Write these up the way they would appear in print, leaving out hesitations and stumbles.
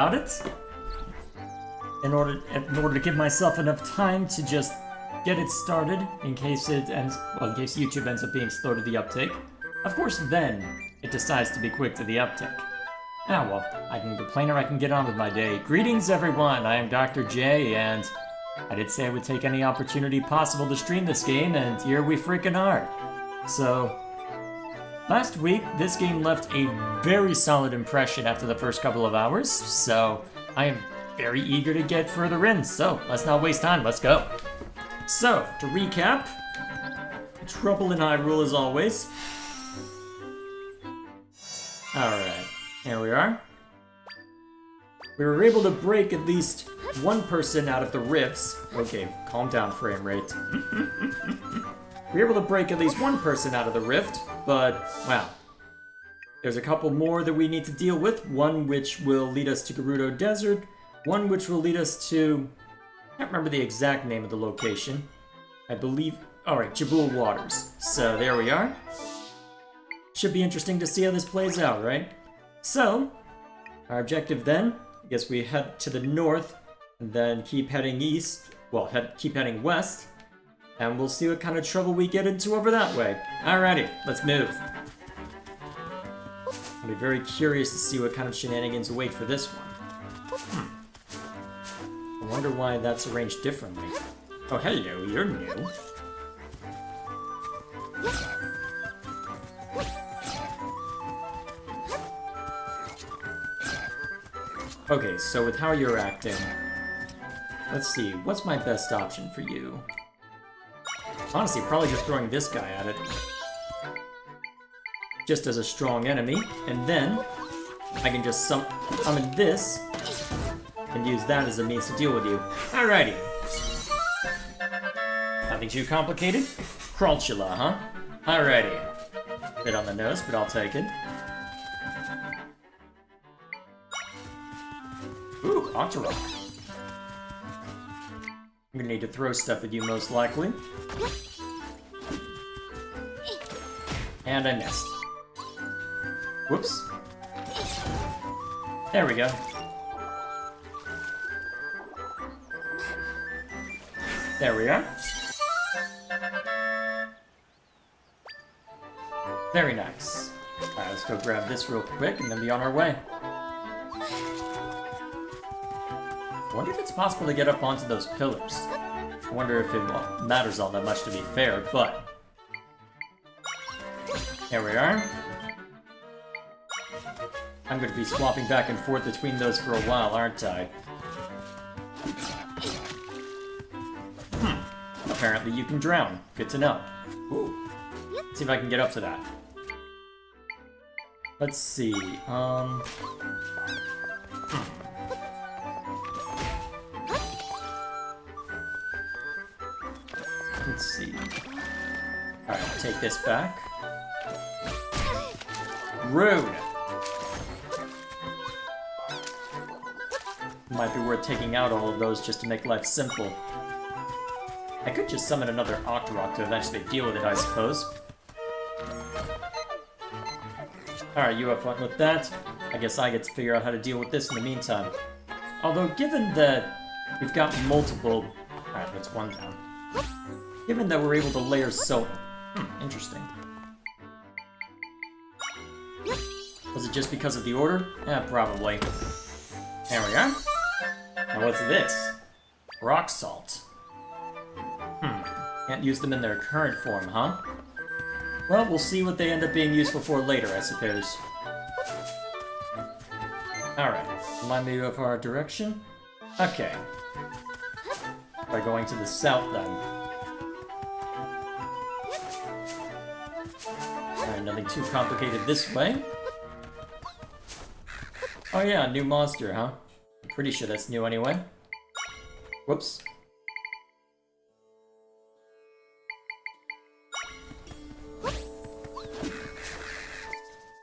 about it. In order to give myself enough time to just get it started, in case YouTube ends up being slow to the uptake. Of course, then it decides to be quick to the uptake. Ah, well, I can complain or I can get on with my day. Greetings, everyone. I am Dr. J, and I did say I would take any opportunity possible to stream this game, and here we freaking are. So, last week, this game left a very solid impression after the first couple of hours, so I am very eager to get further in, so let's not waste time, let's go. So, to recap, trouble in Hyrule as always. Alright, here we are. We were able to break at least one person out of the rifts. Okay, calm down, frame rate. We were able to break at least one person out of the rift, but, wow. There's a couple more that we need to deal with. One which will lead us to Gerudo Desert. One which will lead us to... I can't remember the exact name of the location. I believe... Alright, Jabul Waters. So, there we are. Should be interesting to see how this plays out, right? So, our objective then, I guess we head to the north, and then keep heading east. Well, keep heading west. And we'll see what kind of trouble we get into over that way. Alrighty, let's move. I'll be very curious to see what kind of shenanigans await for this one. I wonder why that's arranged differently. Oh, hello, you're new. Okay, so with how you're acting, let's see, what's my best option for you? Honestly, probably just throwing this guy at it. Just as a strong enemy, and then I can just summon this and use that as a means to deal with you. Alrighty. Nothing too complicated? Crunchula, huh? Alrighty. Bit on the nose, but I'll take it. Ooh, Octorok. I'm gonna need to throw stuff at you most likely. And I missed. Whoops. There we go. There we are. Very nice. Alright, let's go grab this real quick and then be on our way. I wonder if it's possible to get up onto those pillars. I wonder if it matters all that much to be fair, but... Here we are. I'm going to be swapping back and forth between those for a while, aren't I? Apparently you can drown. Good to know. Ooh. Let's see if I can get up to that. Let's see, Let's see. Alright, take this back. Rude! Might be worth taking out all of those just to make life simple. I could just summon another Octorok to eventually deal with it, I suppose. Alright, you have fun with that. I guess I get to figure out how to deal with this in the meantime. Although, given that we've got multiple... Alright, that's one down. Given that we're able to layer so... interesting. Was it just because of the order? Yeah, probably. There we are. Now what's this? Rock salt. Can't use them in their current form, huh? Well, we'll see what they end up being useful for later, I suppose. Alright, remind me of our direction? Okay. By going to the south, then. Alright, nothing too complicated this way. Oh yeah, new monster, huh? I'm pretty sure that's new anyway. Whoops.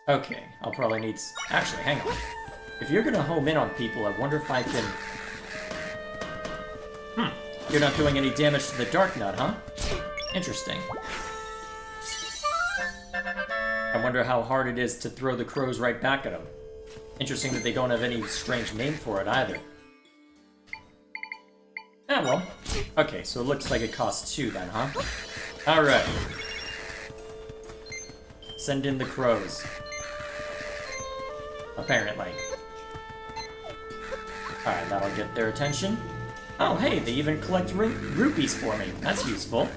Okay, I'll probably need... Actually, hang on. If you're gonna home in on people, I wonder if I can... You're not doing any damage to the Dark Nut, huh? Interesting. I wonder how hard it is to throw the crows right back at him. Interesting that they don't have any strange name for it either. Ah, well. Okay, so it looks like it costs 2 then, huh? Alright. Send in the crows. Apparently. Alright, that'll get their attention. Oh, hey, they even collect rupees for me. That's useful.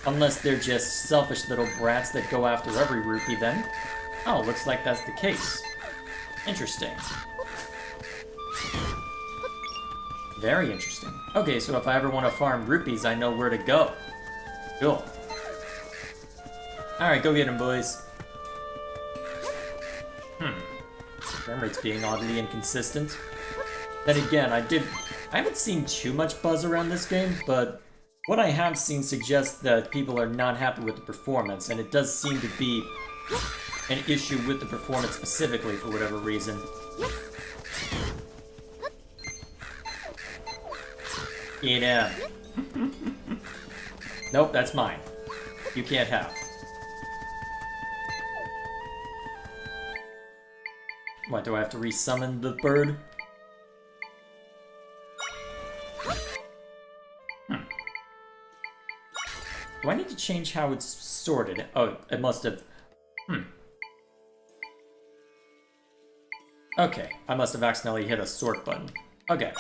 Unless they're just selfish little brats that go after every rupee then. Oh, looks like that's the case. Interesting. Very interesting. Okay, so if I ever want to farm rupees, I know where to go. Cool. Alright, go get them, boys. Frame rate's being oddly inconsistent. Then again, I haven't seen too much buzz around this game, but what I have seen suggests that people are not happy with the performance, and it does seem to be an issue with the performance specifically for whatever reason. Eat him. Nope, that's mine. You can't have. What, do I have to resummon the bird? Do I need to change how it's sorted? Oh, it must have... Okay, I must have accidentally hit a sort button. Okay.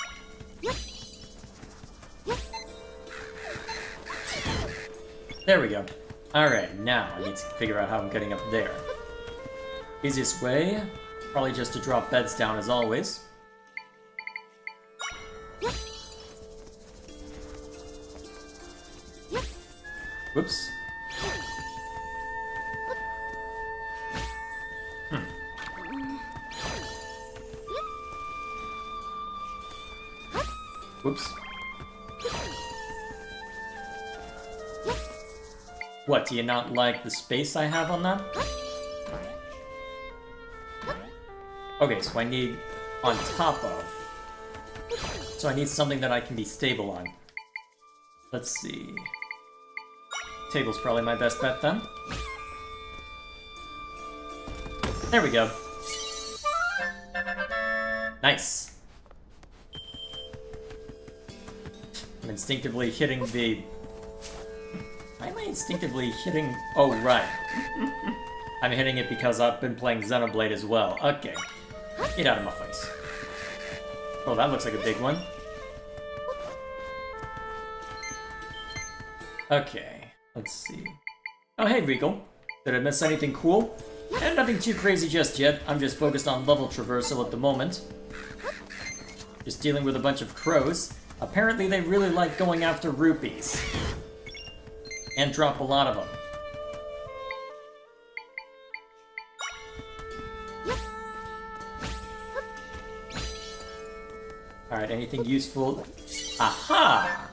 There we go. Alright, now I need to figure out how I'm getting up there. Easiest way, probably just to drop beds down as always. Whoops. Whoops. What, do you not like the space I have on that? Okay, so I need on top of. So I need something that I can be stable on. Let's see. Table's probably my best bet then. There we go. Nice. I'm instinctively hitting the... Why am I instinctively hitting... Oh, right. I'm hitting it because I've been playing Xenoblade as well. Okay. Get out of my face. Oh, that looks like a big one. Okay. Let's see. Oh, hey, Regal. Did I miss anything cool? Eh, nothing too crazy just yet. I'm just focused on level traversal at the moment. Just dealing with a bunch of crows. Apparently they really like going after rupees. And drop a lot of them. Alright, anything useful? Aha!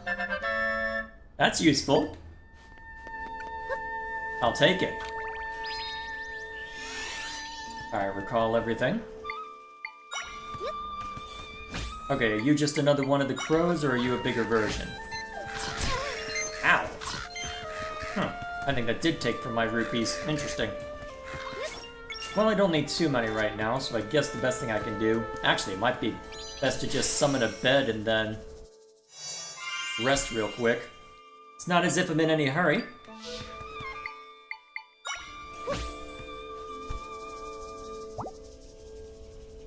That's useful. I'll take it. Alright, recall everything. Okay, are you just another one of the crows, or are you a bigger version? Ow! Huh, I think that did take from my rupees. Interesting. Well, I don't need too many right now, so I guess the best thing I can do... Actually, it might be best to just summon a bed and then... rest real quick. It's not as if I'm in any hurry.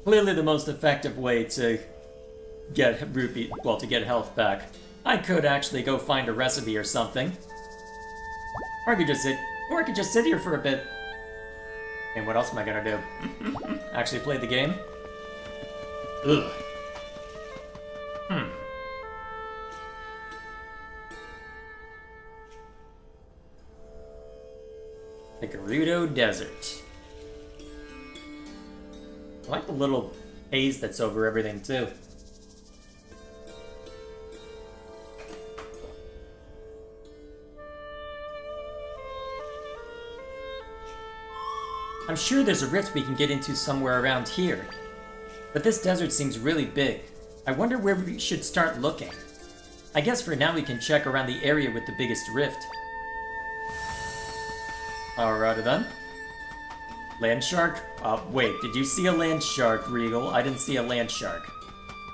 Clearly the most effective way to get to get health back. I could actually go find a recipe or something. Or I could just sit here for a bit. And what else am I gonna do? Actually play the game? Ugh. The Gerudo Desert. I like the little haze that's over everything, too. I'm sure there's a rift we can get into somewhere around here. But this desert seems really big. I wonder where we should start looking. I guess for now we can check around the area with the biggest rift. Alrighty then. Land shark? Wait, did you see a land shark, Regal? I didn't see a land shark.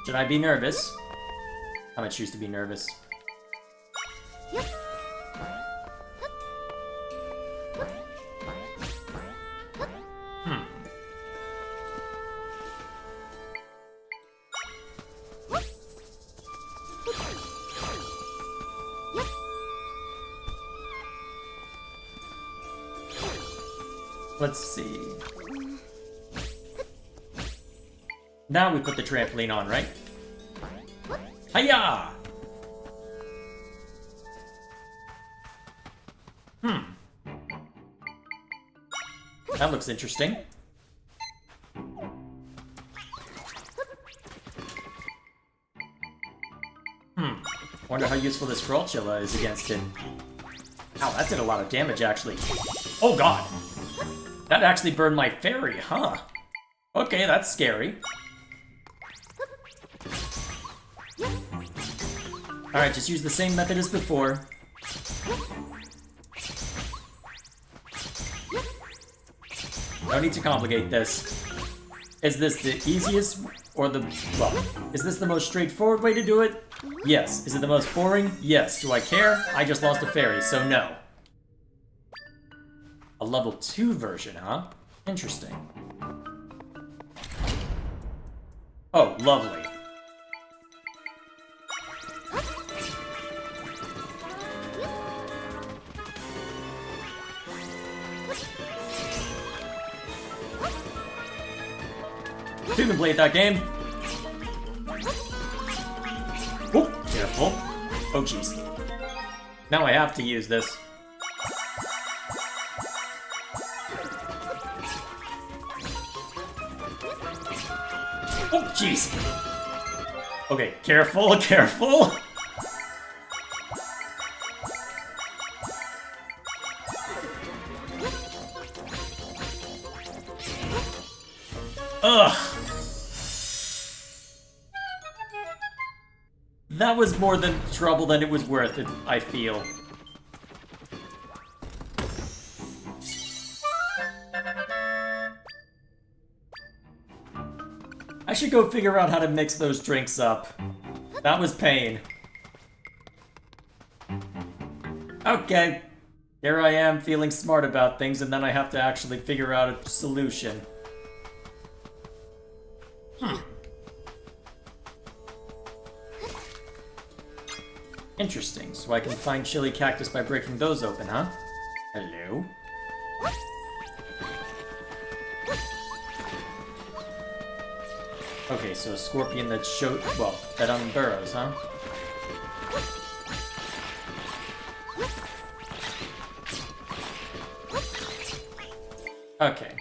Should I be nervous? I'm gonna choose to be nervous. Let's see. Now we put the trampoline on, right? Hiya! That looks interesting. Wonder how useful this Trollchilla is against him. Ow, that did a lot of damage, actually. Oh god! That actually burned my fairy, huh? Okay, that's scary. Alright, just use the same method as before. No need to complicate this. Is this the easiest or the... well, is this the most straightforward way to do it? Yes. Is it the most boring? Yes. Do I care? I just lost a fairy, so no. A level 2 version, huh? Interesting. Oh, lovely. You can play that game. Oh, careful. Oh, jeez. Now I have to use this. Oh, jeez. Okay, careful, careful. Ugh. That was more than trouble than it was worth it, I feel. I should go figure out how to mix those drinks up. That was pain. Okay. Here I am feeling smart about things, and then I have to actually figure out a solution. Interesting, so I can find chili cactus by breaking those open, huh? Hello? Okay, so a scorpion that well, that unburrows, huh? Okay.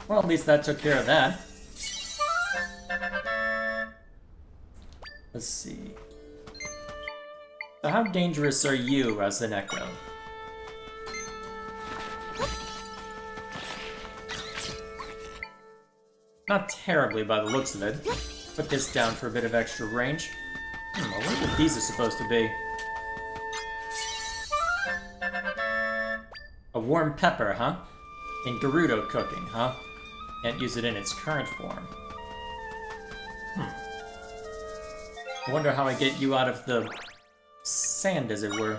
Well, at least that took care of that. Let's see. So how dangerous are you as an echo? Not terribly by the looks of it. Put this down for a bit of extra range. I wonder what these are supposed to be. A warm pepper, huh? In Gerudo cooking, huh? Can't use it in its current form. I wonder how I get you out of the sand, as it were.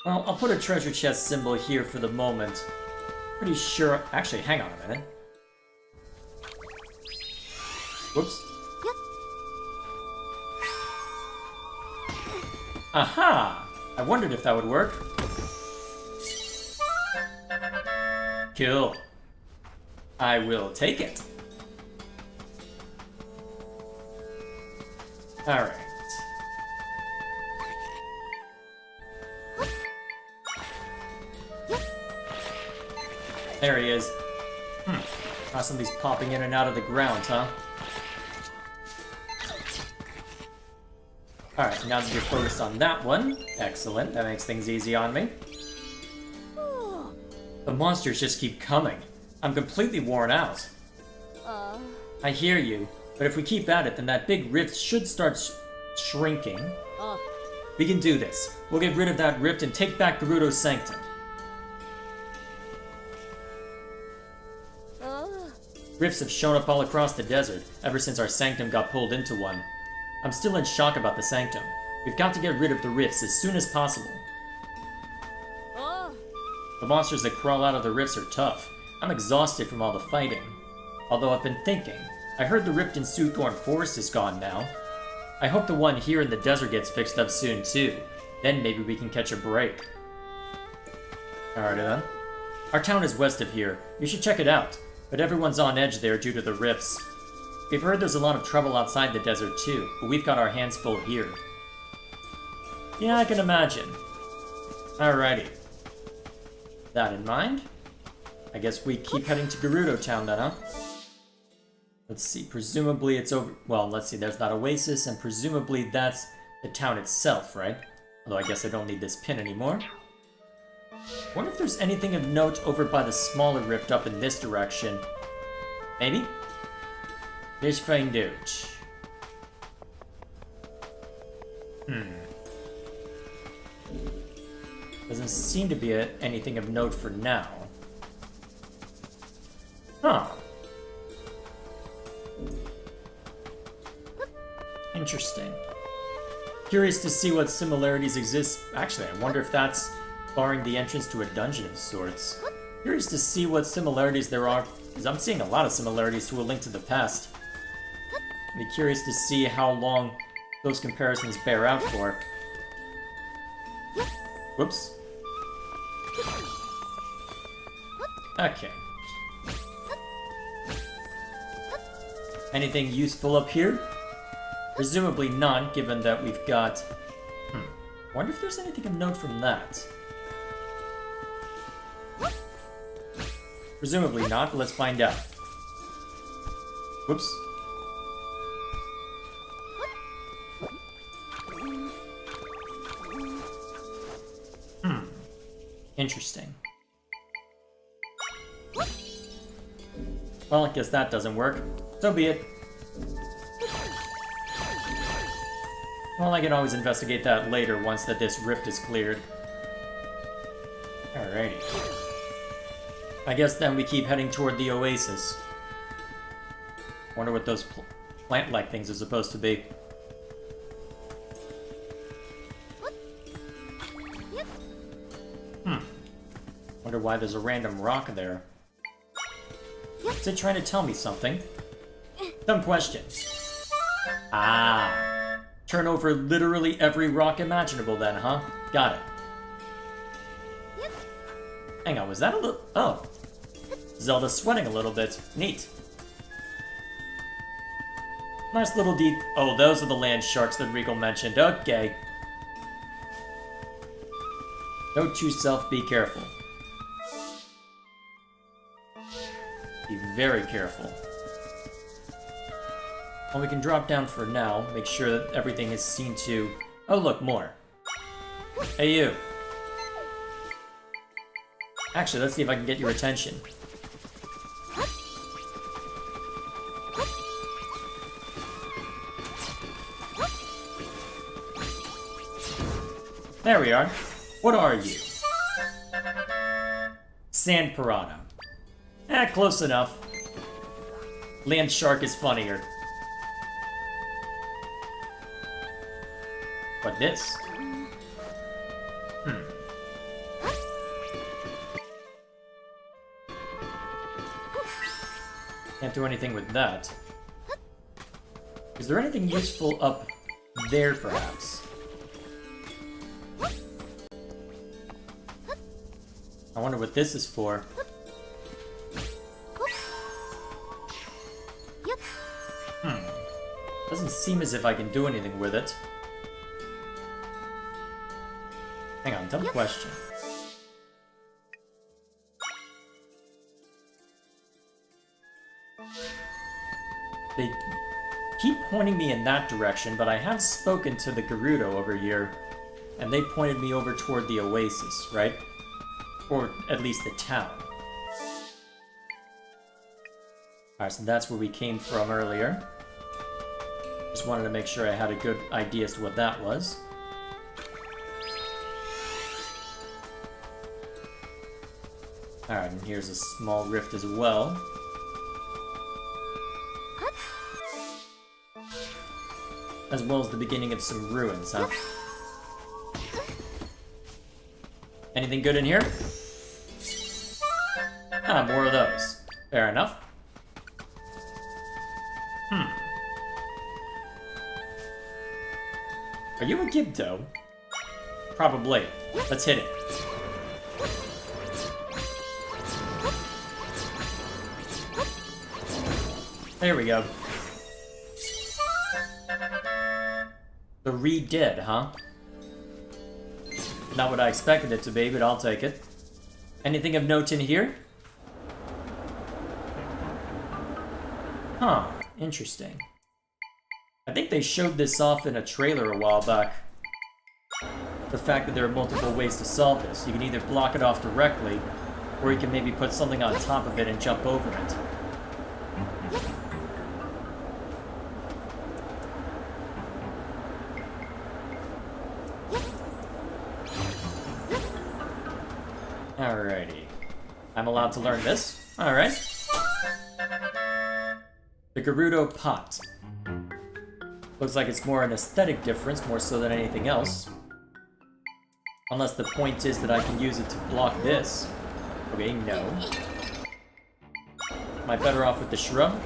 Well, I'll put a treasure chest symbol here for the moment. Pretty sure... actually, hang on a minute. Whoops. Aha! I wondered if that would work. Cool. I will take it. Alright. There he is. Constantly popping in and out of the ground, huh? Alright, now that you're focused on that one. Excellent, that makes things easy on me. The monsters just keep coming. I'm completely worn out. I hear you, but if we keep at it, then that big rift should start shrinking. We can do this. We'll get rid of that rift and take back Gerudo's sanctum. Rifts have shown up all across the desert ever since our sanctum got pulled into one. I'm still in shock about the sanctum. We've got to get rid of the rifts as soon as possible. The monsters that crawl out of the rifts are tough. I'm exhausted from all the fighting. Although I've been thinking, I heard the rift in Soothorn Forest is gone now. I hope the one here in the desert gets fixed up soon too. Then maybe we can catch a break. Alrighty then. Our town is west of here. You should check it out. But everyone's on edge there due to the rifts. We've heard there's a lot of trouble outside the desert too, but we've got our hands full here. Yeah, I can imagine. Alrighty. That in mind, I guess we keep heading to Gerudo Town then, huh? Let's see, presumably it's over... Well, let's see, there's that oasis, and presumably that's the town itself, right? Although I guess I don't need this pin anymore. Wonder if there's anything of note over by the smaller rift up in this direction. Maybe? Let's find out. Doesn't seem to be anything of note for now. Huh. Interesting. Curious to see what similarities exist. Actually, I wonder if that's barring the entrance to a dungeon of sorts. Curious to see what similarities there are, because I'm seeing a lot of similarities to A Link to the Past. I'd be curious to see how long those comparisons bear out for. Whoops. Okay. Anything useful up here? Presumably not, given that we've got... Wonder if there's anything of note from that. Presumably not, but let's find out. Whoops. Interesting. Well, I guess that doesn't work. So be it. Well, I can always investigate that later once this rift is cleared. Alrighty. I guess then we keep heading toward the oasis. Wonder what those plant-like things are supposed to be. Wonder why there's a random rock there. Is it trying to tell me something? Dumb question. Ah. Turn over literally every rock imaginable then, huh? Got it. Hang on, was that a little... Oh. Zelda's sweating a little bit. Neat. Nice little Oh, those are the land sharks that Regal mentioned. Okay. Note to self, be careful. Be very careful. Well, we can drop down for now, make sure that everything is seen to... Oh, look, more. Hey, you. Actually, let's see if I can get your attention. There we are. What are you? Sand piranha. Close enough. Land shark is funnier. But this? Can't do anything with that. Is there anything useful up there, perhaps? I wonder what this is for. Doesn't seem as if I can do anything with it. Hang on, dumb question. They keep pointing me in that direction, but I have spoken to the Gerudo over here, and they pointed me over toward the oasis, right? Or at least the town. Alright, so that's where we came from earlier. Just wanted to make sure I had a good idea as to what that was. Alright, and here's a small rift as well. As well as the beginning of some ruins, huh? Anything good in here? Ah, more of those. Fair enough. Are you a Gibdo? Probably. Let's hit it. There we go. The re-dead, huh? Not what I expected it to be, but I'll take it. Anything of note in here? Huh, interesting. I think they showed this off in a trailer a while back. The fact that there are multiple ways to solve this. You can either block it off directly, or you can maybe put something on top of it and jump over it. Alrighty. I'm allowed to learn this. Alright. The Gerudo pot. Looks like it's more an aesthetic difference, more so than anything else. Unless the point is that I can use it to block this. Okay, no. Am I better off with the shrub?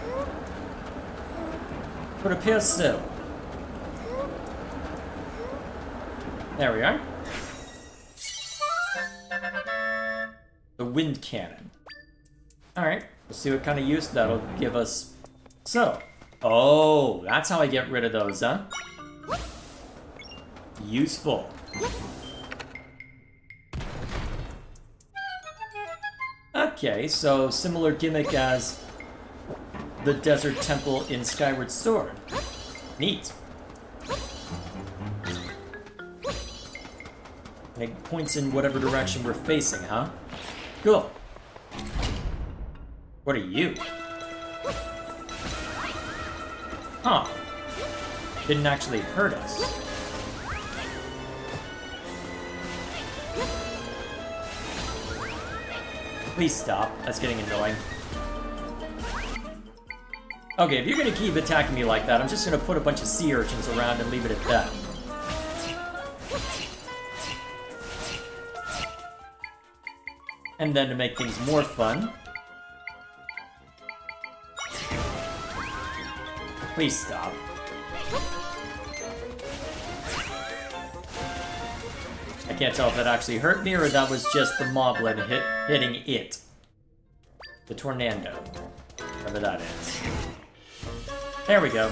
Would appear so. There we are. The wind cannon. Alright, let's see what kind of use that'll give us. So, oh, that's how I get rid of those, huh? Useful. Okay, so similar gimmick as the desert temple in Skyward Sword. Neat. And it points in whatever direction we're facing, huh? Cool. What are you? Huh. Didn't actually hurt us. Please stop. That's getting annoying. Okay, if you're gonna keep attacking me like that, I'm just gonna put a bunch of sea urchins around and leave it at that. And then to make things more fun... Please stop. I can't tell if that actually hurt me or that was just the moblin hitting it. The tornado. Whatever that is. There we go.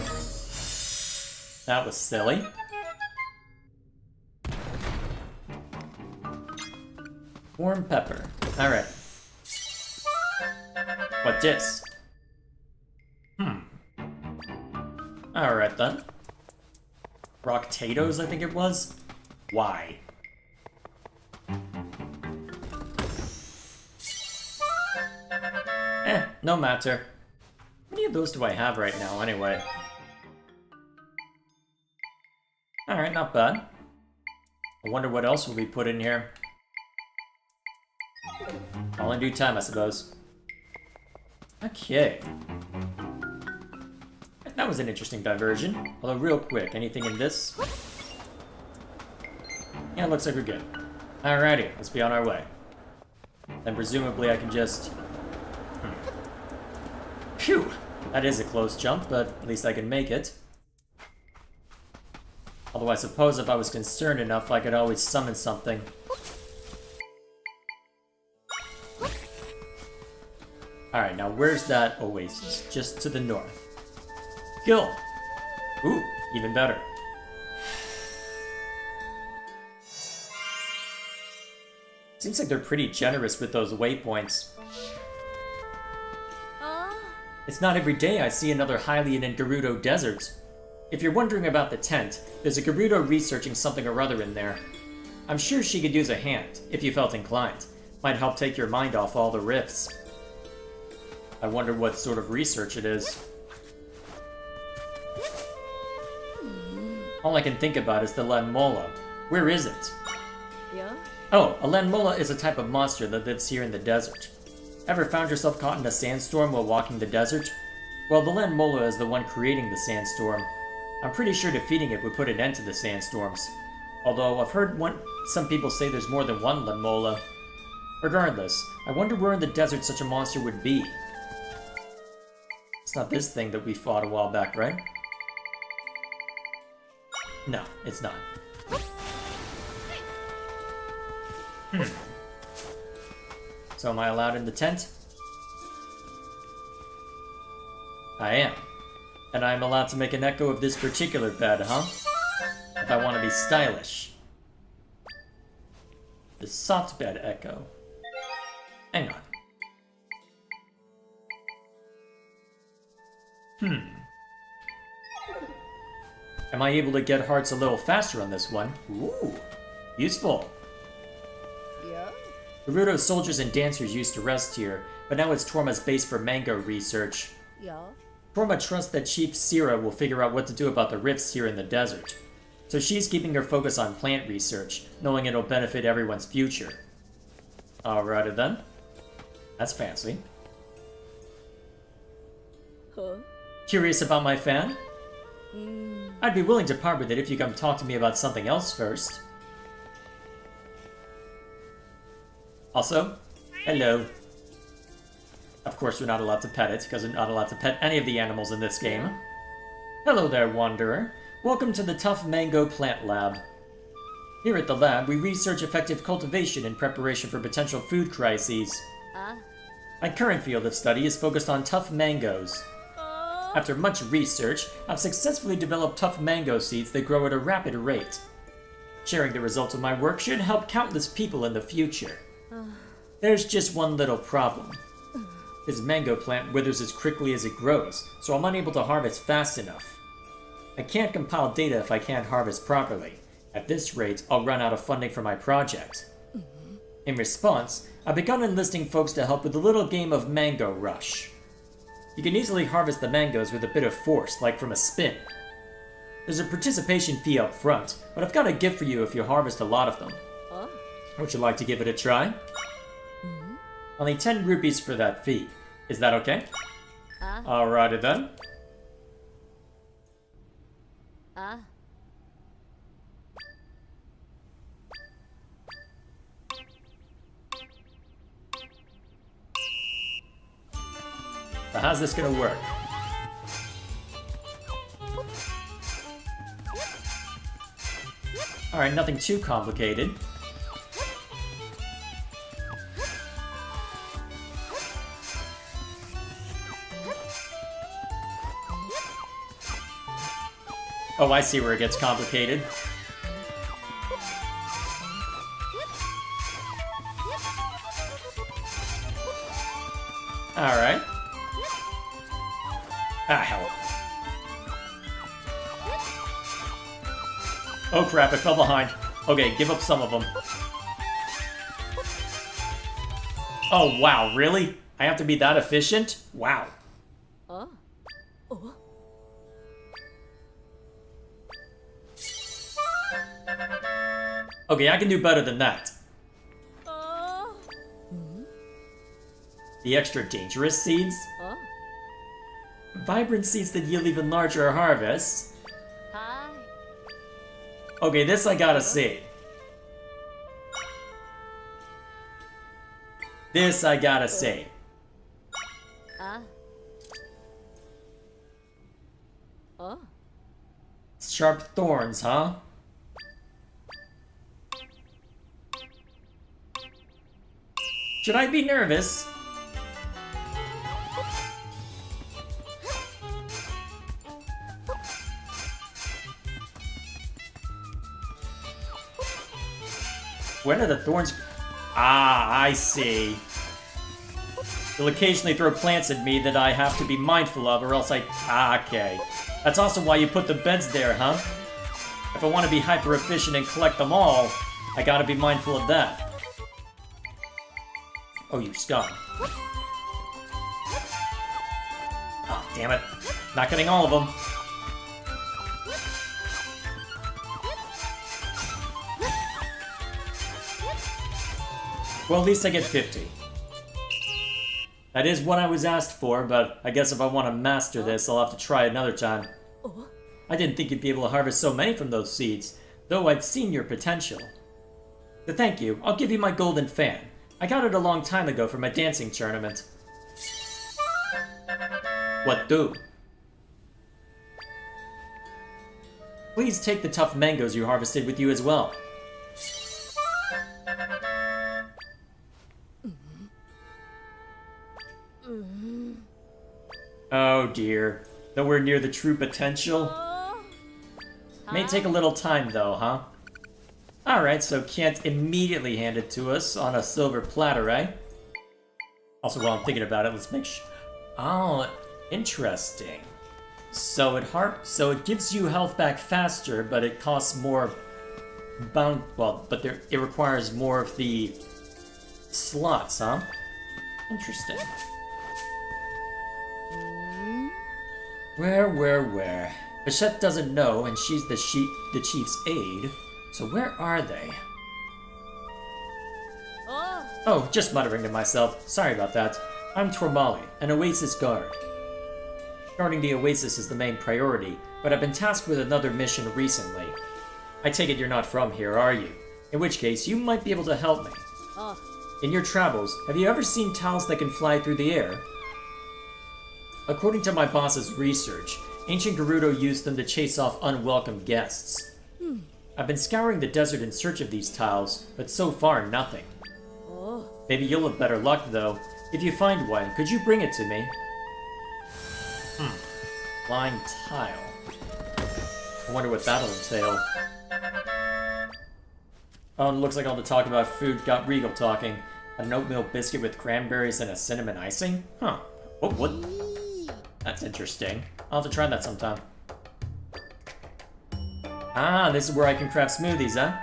That was silly. Warm pepper. Alright. What's this? Alright then. Rock potatoes, I think it was? Why? No matter. How many of those do I have right now, anyway? Alright, not bad. I wonder what else will be put in here. All in due time, I suppose. Okay. That was an interesting diversion. Although, real quick, anything in this? Yeah, looks like we're good. Alrighty, let's be on our way. Then presumably I can just... Phew! That is a close jump, but at least I can make it. Although I suppose if I was concerned enough, I could always summon something. Alright, now where's that oasis? Just to the north. Kill! Ooh, even better. Seems like they're pretty generous with those waypoints. It's not every day I see another Hylian in Gerudo Desert. If you're wondering about the tent, there's a Gerudo researching something or other in there. I'm sure she could use a hand, if you felt inclined. Might help take your mind off all the rifts. I wonder what sort of research it is. All I can think about is the Lanmola. Where is it? Yeah? Oh, a Lanmola is a type of monster that lives here in the desert. Ever found yourself caught in a sandstorm while walking the desert? Well, the Lanmola is the one creating the sandstorm. I'm pretty sure defeating it would put an end to the sandstorms. Although, I've heard some people say there's more than one Lanmola. Regardless, I wonder where in the desert such a monster would be. It's not this thing that we fought a while back, right? No, it's not. So am I allowed in the tent? I am. And I'm allowed to make an echo of this particular bed, huh? If I want to be stylish. The soft bed echo. Hang on. Am I able to get hearts a little faster on this one? Ooh, useful. Yeah. Gerudo's soldiers and dancers used to rest here, but now it's Torma's base for mango research. Yeah. Torma trusts that Chief Sira will figure out what to do about the rifts here in the desert. So she's keeping her focus on plant research, knowing it'll benefit everyone's future. Alrighty then. That's fancy. Huh? Curious about my fan? I'd be willing to part with it if you come talk to me about something else first. Also, hello. Of course we're not allowed to pet it, because we're not allowed to pet any of the animals in this game. Hello there, Wanderer. Welcome to the Tough Mango Plant Lab. Here at the lab, we research effective cultivation in preparation for potential food crises. My current field of study is focused on tough mangoes. After much research, I've successfully developed tough mango seeds that grow at a rapid rate. Sharing the results of my work should help countless people in the future. There's just one little problem. This mango plant withers as quickly as it grows, so I'm unable to harvest fast enough. I can't compile data if I can't harvest properly. At this rate, I'll run out of funding for my project. In response, I've begun enlisting folks to help with the little game of Mango Rush. You can easily harvest the mangoes with a bit of force, like from a spin. There's a participation fee up front, but I've got a gift for you if you harvest a lot of them. Would you like to give it a try? Only 10 rupees for that fee. Is that okay? Alrighty then. So how's this gonna work? Alright, nothing too complicated. Oh, I see where it gets complicated. Alright. Ah, hell. Oh crap, I fell behind. Okay, give up some of them. Oh wow, really? I have to be that efficient? Wow. Okay, I can do better than that. The extra dangerous seeds? Vibrant seeds that yield even larger harvests. Okay, this I gotta see. This I gotta see. Sharp thorns, huh? Should I be nervous? When are the thorns? Ah, I see. They'll occasionally throw plants at me that I have to be mindful of, or else I... Ah, okay. That's also why you put the beds there, huh? If I want to be hyper-efficient and collect them all, I gotta be mindful of that. Oh, you scum. Oh, damn it. Not getting all of them. Well, at least I get 50. That is what I was asked for, but I guess if I want to master this, I'll have to try another time. Oh. I didn't think you'd be able to harvest so many from those seeds, though I'd seen your potential. To thank you, I'll give you my golden fan. I got it a long time ago for my dancing tournament. What do? Please take the tough mangoes you harvested with you as well. Oh dear. Nowhere near the true potential? May take a little time though, huh? Alright, so can't immediately hand it to us on a silver platter, eh? Also, while I'm thinking about it, let's make sure... Oh, interesting. So it gives you health back faster, but it costs more it requires more of the slots, huh? Interesting. Where? Bichette doesn't know, and she's the chief's aide. So where are they? Oh, just muttering to myself. Sorry about that. I'm Tormali, an Oasis guard. Guarding the Oasis is the main priority, but I've been tasked with another mission recently. I take it you're not from here, are you? In which case, you might be able to help me. In your travels, have you ever seen tiles that can fly through the air? According to my boss's research, ancient Gerudo used them to chase off unwelcome guests. I've been scouring the desert in search of these tiles, but so far nothing. Maybe you'll have better luck, though. If you find one, could you bring it to me? Flying tile. I wonder what that'll entail. Oh, and it looks like all the talk about food got Regal talking. An oatmeal biscuit with cranberries and a cinnamon icing? Huh. What? That's interesting. I'll have to try that sometime. Ah, this is where I can craft smoothies, huh?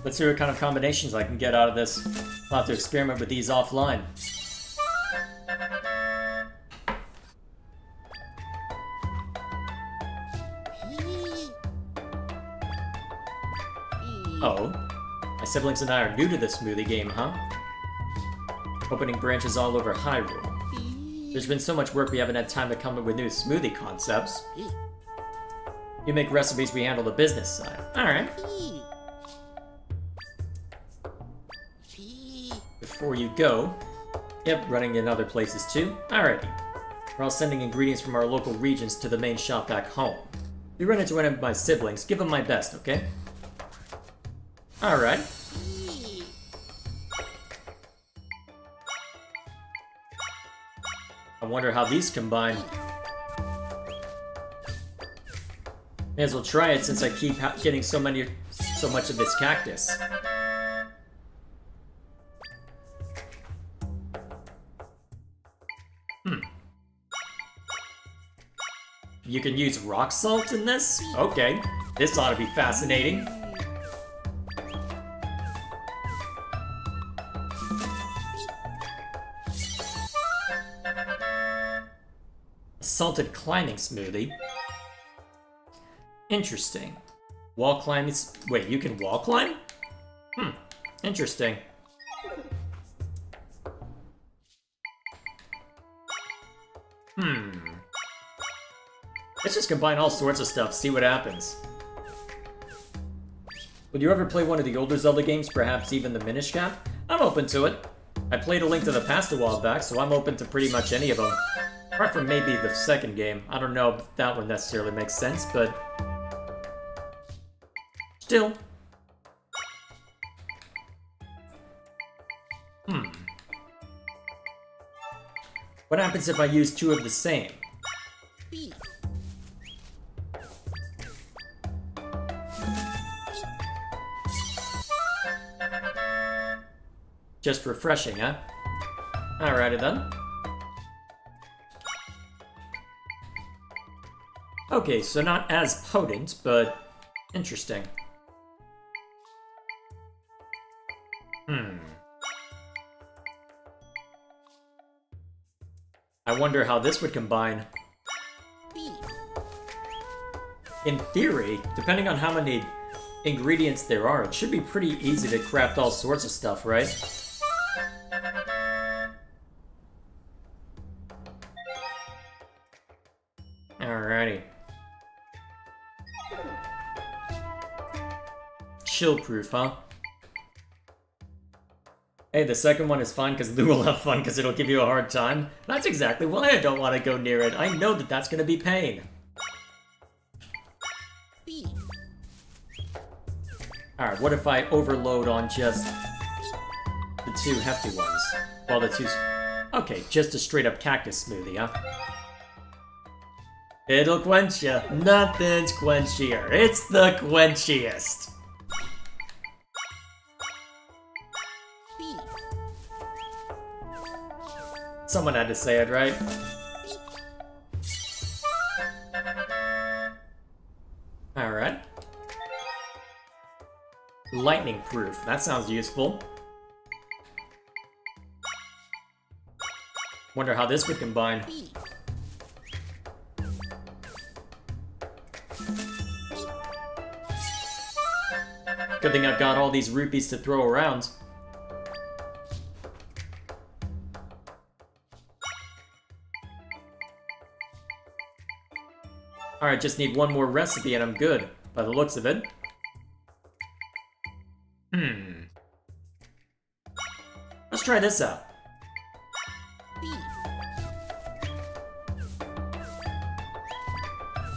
Let's see what kind of combinations I can get out of this. I'll have to experiment with these offline. Oh. My siblings and I are new to this smoothie game, huh? Opening branches all over Hyrule. There's been so much work we haven't had time to come up with new smoothie concepts. You make recipes, we handle the business side. Alright. Before you go... Yep, running in other places too. Alrighty. We're all sending ingredients from our local regions to the main shop back home. If you run into any of my siblings, give them my best, okay? Alright. I wonder how these combine. May as well try it since I keep getting so much of this cactus. You can use rock salt in this? Okay. This ought to be fascinating. Salted climbing smoothie. Interesting. Wall climbing. Wait, you can wall climb? Interesting. Let's just combine all sorts of stuff, see what happens. Would you ever play one of the older Zelda games, perhaps even the Minish Cap? I'm open to it. I played A Link to the Past a while back, so I'm open to pretty much any of them. Apart from maybe the second game. I don't know if that one necessarily makes sense, but... still. What happens if I use two of the same? Just refreshing, huh? Alrighty then. Okay, so not as potent, but interesting. I wonder how this would combine. in theory, depending on how many ingredients there are, it should be pretty easy to craft all sorts of stuff, right? Alrighty. Chill proof, huh? Hey, the second one is fine because Lou will have fun because it'll give you a hard time. That's exactly why I don't want to go near it. I know that that's going to be pain. Alright, what if I overload on just the two hefty ones? Well, the two... Okay, just a straight-up cactus smoothie, huh? It'll quench ya. Nothing's quenchier. It's the quenchiest. Someone had to say it, right? Alright. Lightning proof. That sounds useful. Wonder how this would combine. Good thing I've got all these rupees to throw around. Alright, just need one more recipe and I'm good, by the looks of it. Let's try this out.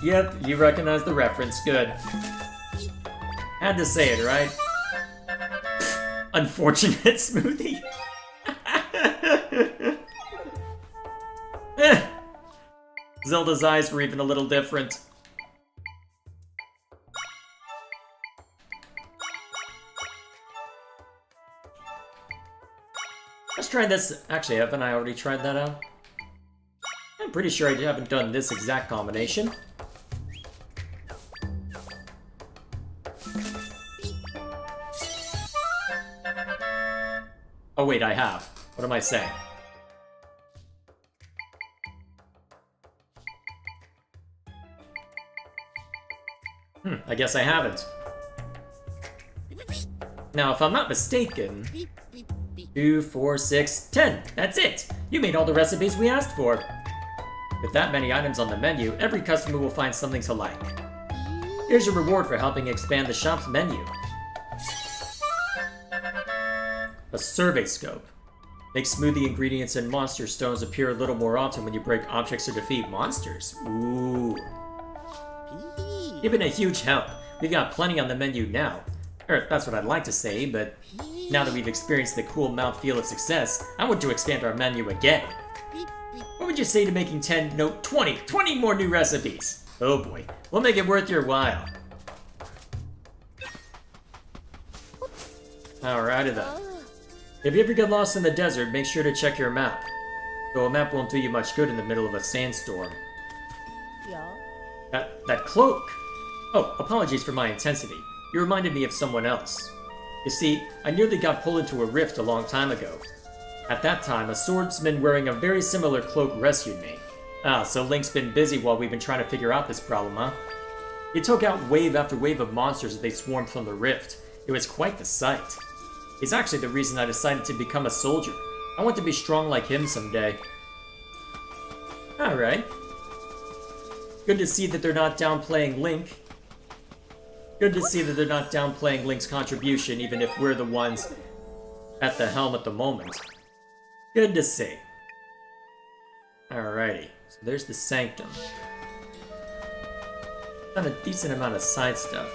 Yep, you recognize the reference. Good. Had to say it, right? Unfortunate smoothie. Zelda's eyes were even a little different. Let's try this. Actually, haven't I already tried that out? I'm pretty sure I haven't done this exact combination. Oh wait, I have. What am I saying? I guess I haven't. Now, if I'm not mistaken... 2, 4, 6, 10. That's it! You made all the recipes we asked for. With that many items on the menu, every customer will find something to like. Here's your reward for helping expand the shop's menu. A survey scope. Makes smoothie ingredients and monster stones appear a little more often when you break objects or defeat monsters. Ooh. You've been a huge help. We've got plenty on the menu now. Or, that's what I'd like to say, but now that we've experienced the cool mouthfeel of success, I want to expand our menu again. What would you say to making 10, no, 20 more new recipes? Oh boy, we'll make it worth your while. Alrighty then. If you ever get lost in the desert, make sure to check your map. Though a map won't do you much good in the middle of a sandstorm. Yeah. That cloak! Oh, apologies for my intensity. You reminded me of someone else. You see, I nearly got pulled into a rift a long time ago. At that time, a swordsman wearing a very similar cloak rescued me. Ah, so Link's been busy while we've been trying to figure out this problem, huh? He took out wave after wave of monsters as they swarmed from the rift. It was quite the sight. He's actually the reason I decided to become a soldier. I want to be strong like him someday. Alright. Good to see that they're not downplaying Link. Good to see that they're not downplaying Link's contribution, even if we're the ones at the helm at the moment. Good to see. Alrighty, so there's the Sanctum. Done a decent amount of side stuff.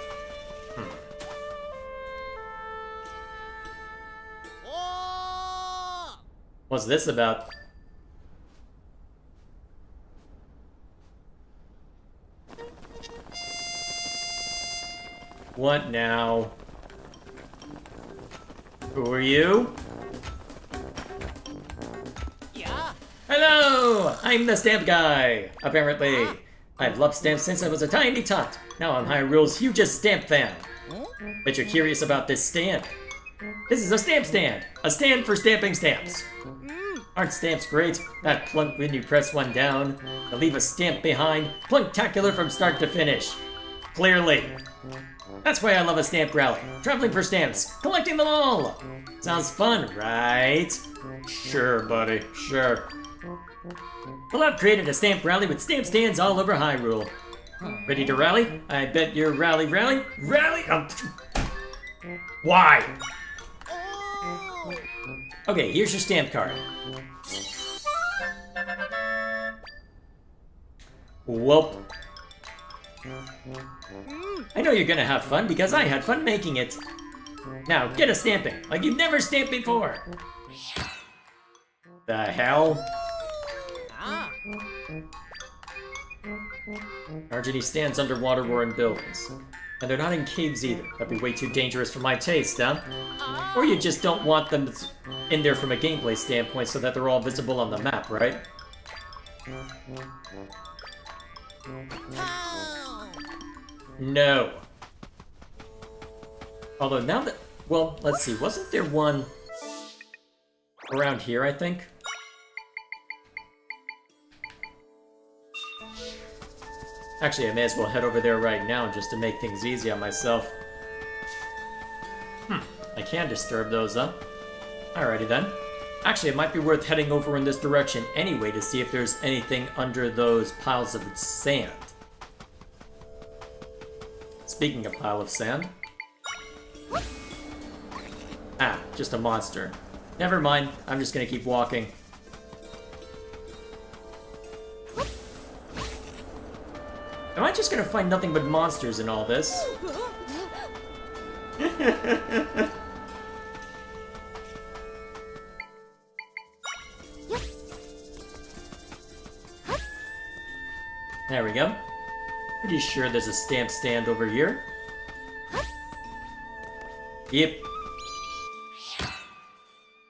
What's this about? What now? Who are you? Yeah. Hello! I'm the stamp guy, apparently. I've loved stamps since I was a tiny tot. Now I'm Hyrule's hugest stamp fan. Bet you're curious about this stand. This is a stamp stand. A stand for stamping stamps. Aren't stamps great? That plunk when you press one down. They'll leave a stamp behind. Plunktacular from start to finish. Clearly. That's why I love a stamp rally. Traveling for stamps, collecting them all. Sounds fun, right? Sure, buddy, sure. Well, I've created a stamp rally with stamp stands all over Hyrule. Ready to rally? I bet you're rally. Why? Okay, here's your stamp card. Whoop. I know you're gonna have fun because I had fun making it. Now, get a stamping, like you've never stamped before. The hell? Aren't any stands underwater or in buildings. And they're not in caves either. That'd be way too dangerous for my taste, huh? Or you just don't want them in there from a gameplay standpoint so that they're all visible on the map, right? No. Although now that... Well, let's see. Wasn't there one around here, I think? Actually, I may as well head over there right now just to make things easy on myself. I can disturb those, huh? Alrighty then. Actually, it might be worth heading over in this direction anyway to see if there's anything under those piles of sand. Speaking of pile of sand... Ah, just a monster. Never mind, I'm just gonna keep walking. Am I just gonna find nothing but monsters in all this? There we go. Pretty sure there's a stamp stand over here. Yep.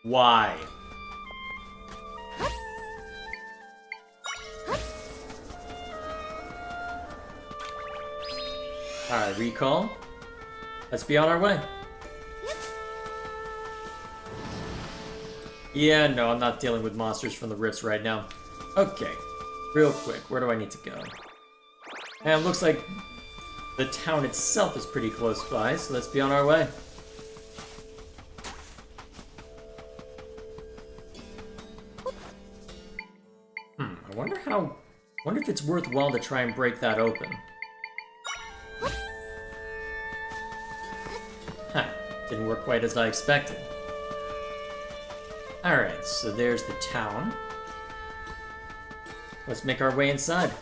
Why? Alright, recall. Let's be on our way. Yeah, no, I'm not dealing with monsters from the rifts right now. Okay, real quick, where do I need to go? And it looks like the town itself is pretty close by, so let's be on our way. I wonder if it's worthwhile to try and break that open. Huh, didn't work quite as I expected. Alright, so there's the town. Let's make our way inside.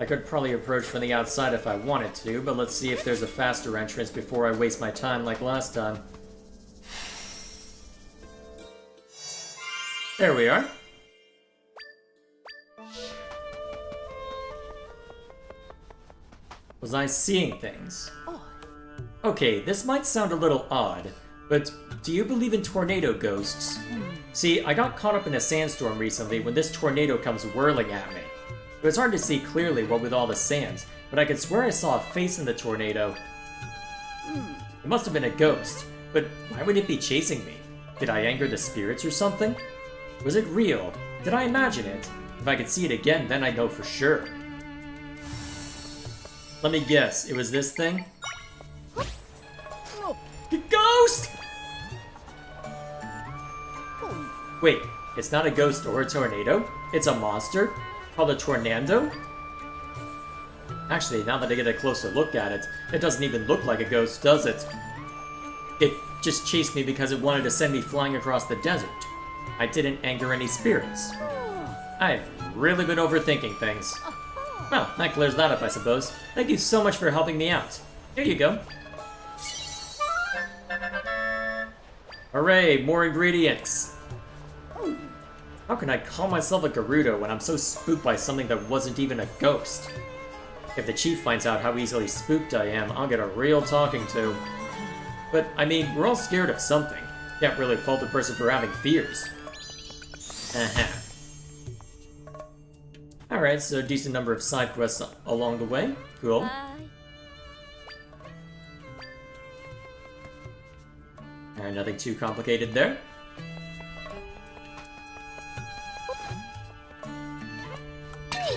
I could probably approach from the outside if I wanted to, but let's see if there's a faster entrance before I waste my time like last time. There we are. Was I seeing things? Okay, this might sound a little odd, but do you believe in tornado ghosts? See, I got caught up in a sandstorm recently when this tornado comes whirling at me. It was hard to see clearly what with all the sand, but I could swear I saw a face in the tornado. It must have been a ghost, but why would it be chasing me? Did I anger the spirits or something? Was it real? Did I imagine it? If I could see it again, then I'd know for sure. Let me guess, it was this thing? Ghost! Wait, it's not a ghost or a tornado? It's a monster? Called a tornado? Actually, now that I get a closer look at it, it doesn't even look like a ghost, does it? It just chased me because it wanted to send me flying across the desert. I didn't anger any spirits. I've really been overthinking things. Well, that clears that up, I suppose. Thank you so much for helping me out. Here you go. Hooray, more ingredients! How can I call myself a Gerudo when I'm so spooked by something that wasn't even a ghost? If the chief finds out how easily spooked I am, I'll get a real talking to. But, I mean, we're all scared of something. Can't really fault a person for having fears. Alright, so a decent number of side quests along the way. Cool. Alright, nothing too complicated there.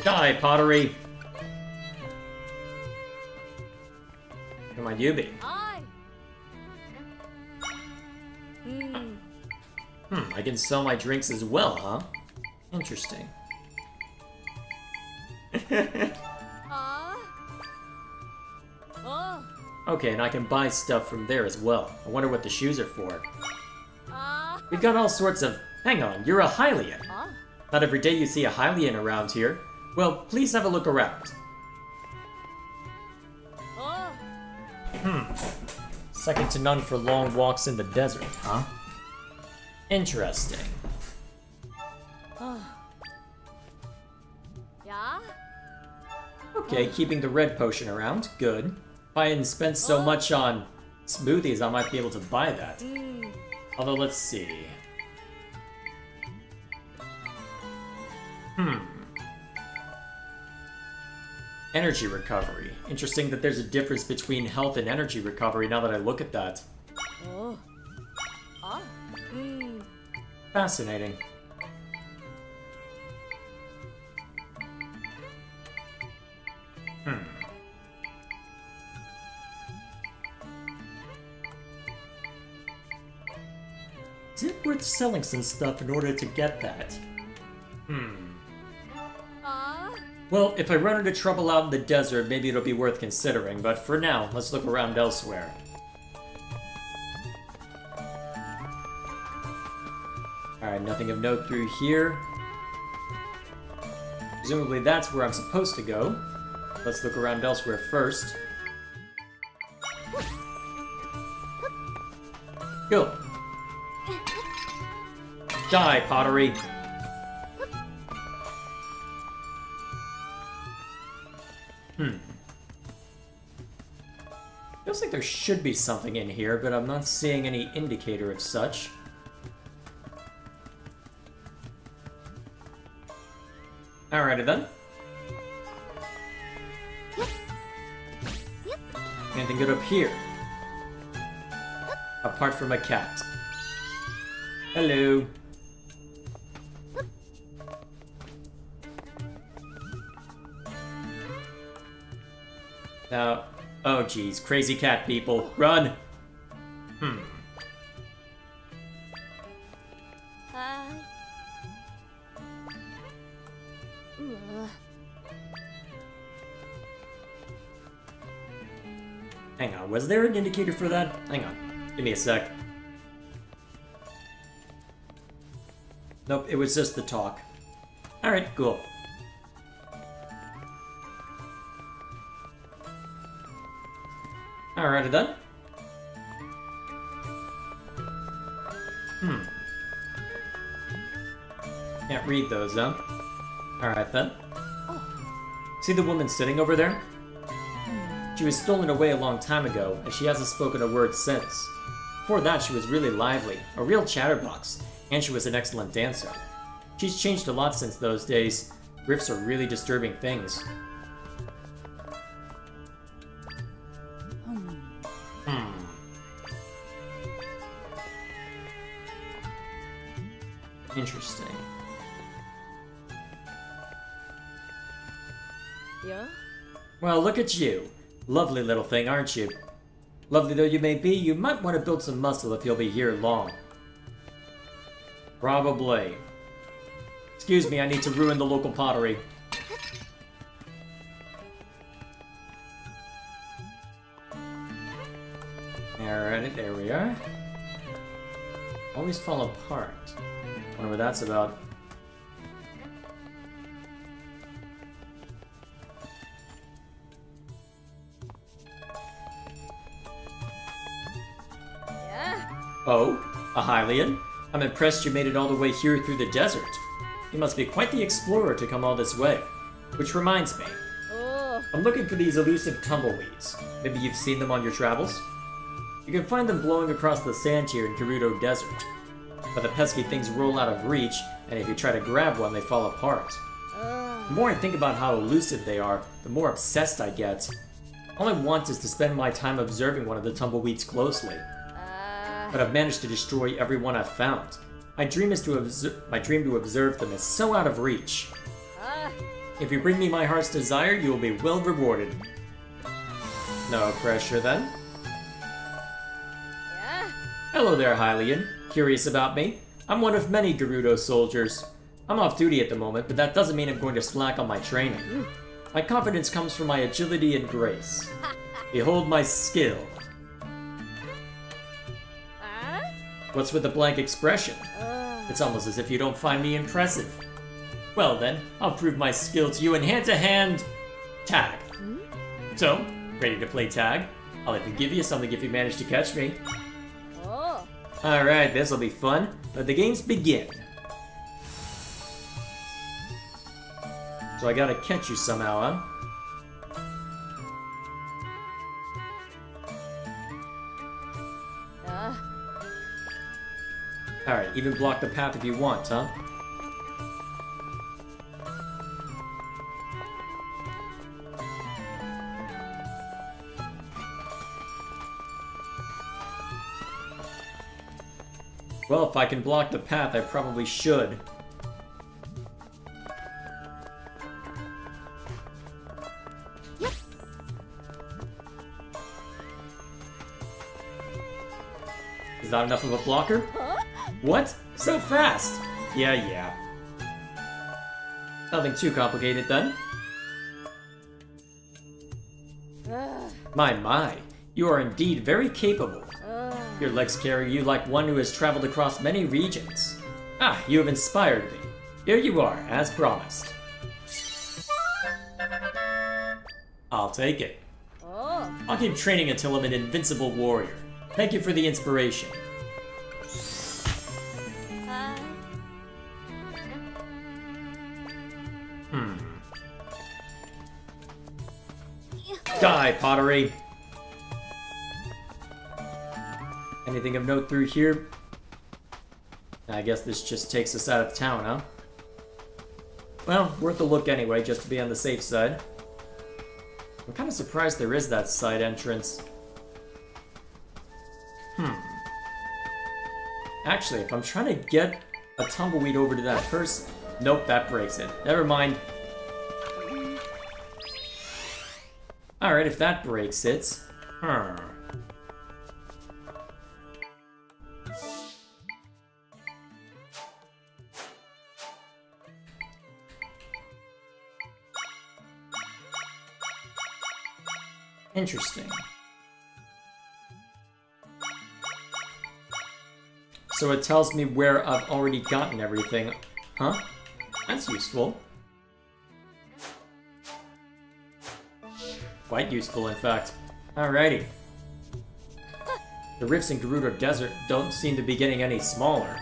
Die, pottery! Who might you be? I. I can sell my drinks as well, huh? Interesting. Oh. Okay, and I can buy stuff from there as well. I wonder what the shoes are for. We've got all sorts of... Hang on, you're a Hylian. Not every day you see a Hylian around here. Well, please have a look around. Second to none for long walks in the desert, huh? Interesting. Yeah. Okay, keeping the red potion around. Good. If I hadn't spent so much on smoothies, I might be able to buy that. Although, let's see. Energy recovery. Interesting that there's a difference between health and energy recovery now that I look at that. Fascinating. Is it worth selling some stuff in order to get that? Well, if I run into trouble out in the desert, maybe it'll be worth considering, but for now, let's look around elsewhere. Alright, nothing of note through here. Presumably that's where I'm supposed to go. Let's look around elsewhere first. Go! Die, pottery! Feels like there should be something in here, but I'm not seeing any indicator of such. Alrighty then. Anything good up here? Apart from a cat. Hello. Now, oh geez, crazy cat people, run! Hang on, was there an indicator for that? Hang on, give me a sec. Nope, it was just the talk. Alright, cool. Alrighty then. Can't read those, huh? Alright then. See the woman sitting over there? She was stolen away a long time ago, and she hasn't spoken a word since. Before that, she was really lively, a real chatterbox, and she was an excellent dancer. She's changed a lot since those days. Rifts are really disturbing things. Interesting. Yeah? Well, look at you. Lovely little thing, aren't you? Lovely though you may be, you might want to build some muscle if you'll be here long. Probably. Excuse me, I need to ruin the local pottery. Alright, there we are. Always fall apart. Wonder what that's about. Oh, a Hylian? I'm impressed you made it all the way here through the desert. You must be quite the explorer to come all this way. Which reminds me, I'm looking for these elusive tumbleweeds. Maybe you've seen them on your travels? You can find them blowing across the sand here in Gerudo Desert. But the pesky things roll out of reach, and if you try to grab one, they fall apart. The more I think about how elusive they are, the more obsessed I get. All I want is to spend my time observing one of the tumbleweeds closely. But I've managed to destroy every one I've found. My dream to observe them is so out of reach. If you bring me my heart's desire, you will be well rewarded. No pressure then. Yeah. Hello there, Hylian. Curious about me? I'm one of many Gerudo soldiers. I'm off duty at the moment, but that doesn't mean I'm going to slack on my training. My confidence comes from my agility and grace. Behold my skill. What's with the blank expression? It's almost as if you don't find me impressive. Well then, I'll prove my skill to you in hand-to-hand tag. So, ready to play tag? I'll even give you something if you manage to catch me. Oh. Alright, this'll be fun. Let the games begin. So I gotta catch you somehow, huh? Alright, even block the path if you want, huh? Well, if I can block the path, I probably should. Is that enough of a blocker? What? So fast? Yeah. Nothing too complicated then. My. You are indeed very capable. Your legs carry you like one who has traveled across many regions. Ah, you have inspired me. Here you are, as promised. I'll take it. I'll keep training until I'm an invincible warrior. Thank you for the inspiration. Die, pottery! Anything of note through here? I guess this just takes us out of town, huh? Well, worth a look anyway, just to be on the safe side. I'm kind of surprised there is that side entrance. Actually, if I'm trying to get a tumbleweed over to that person... Nope, that breaks it. Never mind. Alright, if that breaks it... Interesting. So it tells me where I've already gotten everything. Huh? That's useful. Quite useful, in fact. Alrighty. The rifts in Gerudo Desert don't seem to be getting any smaller.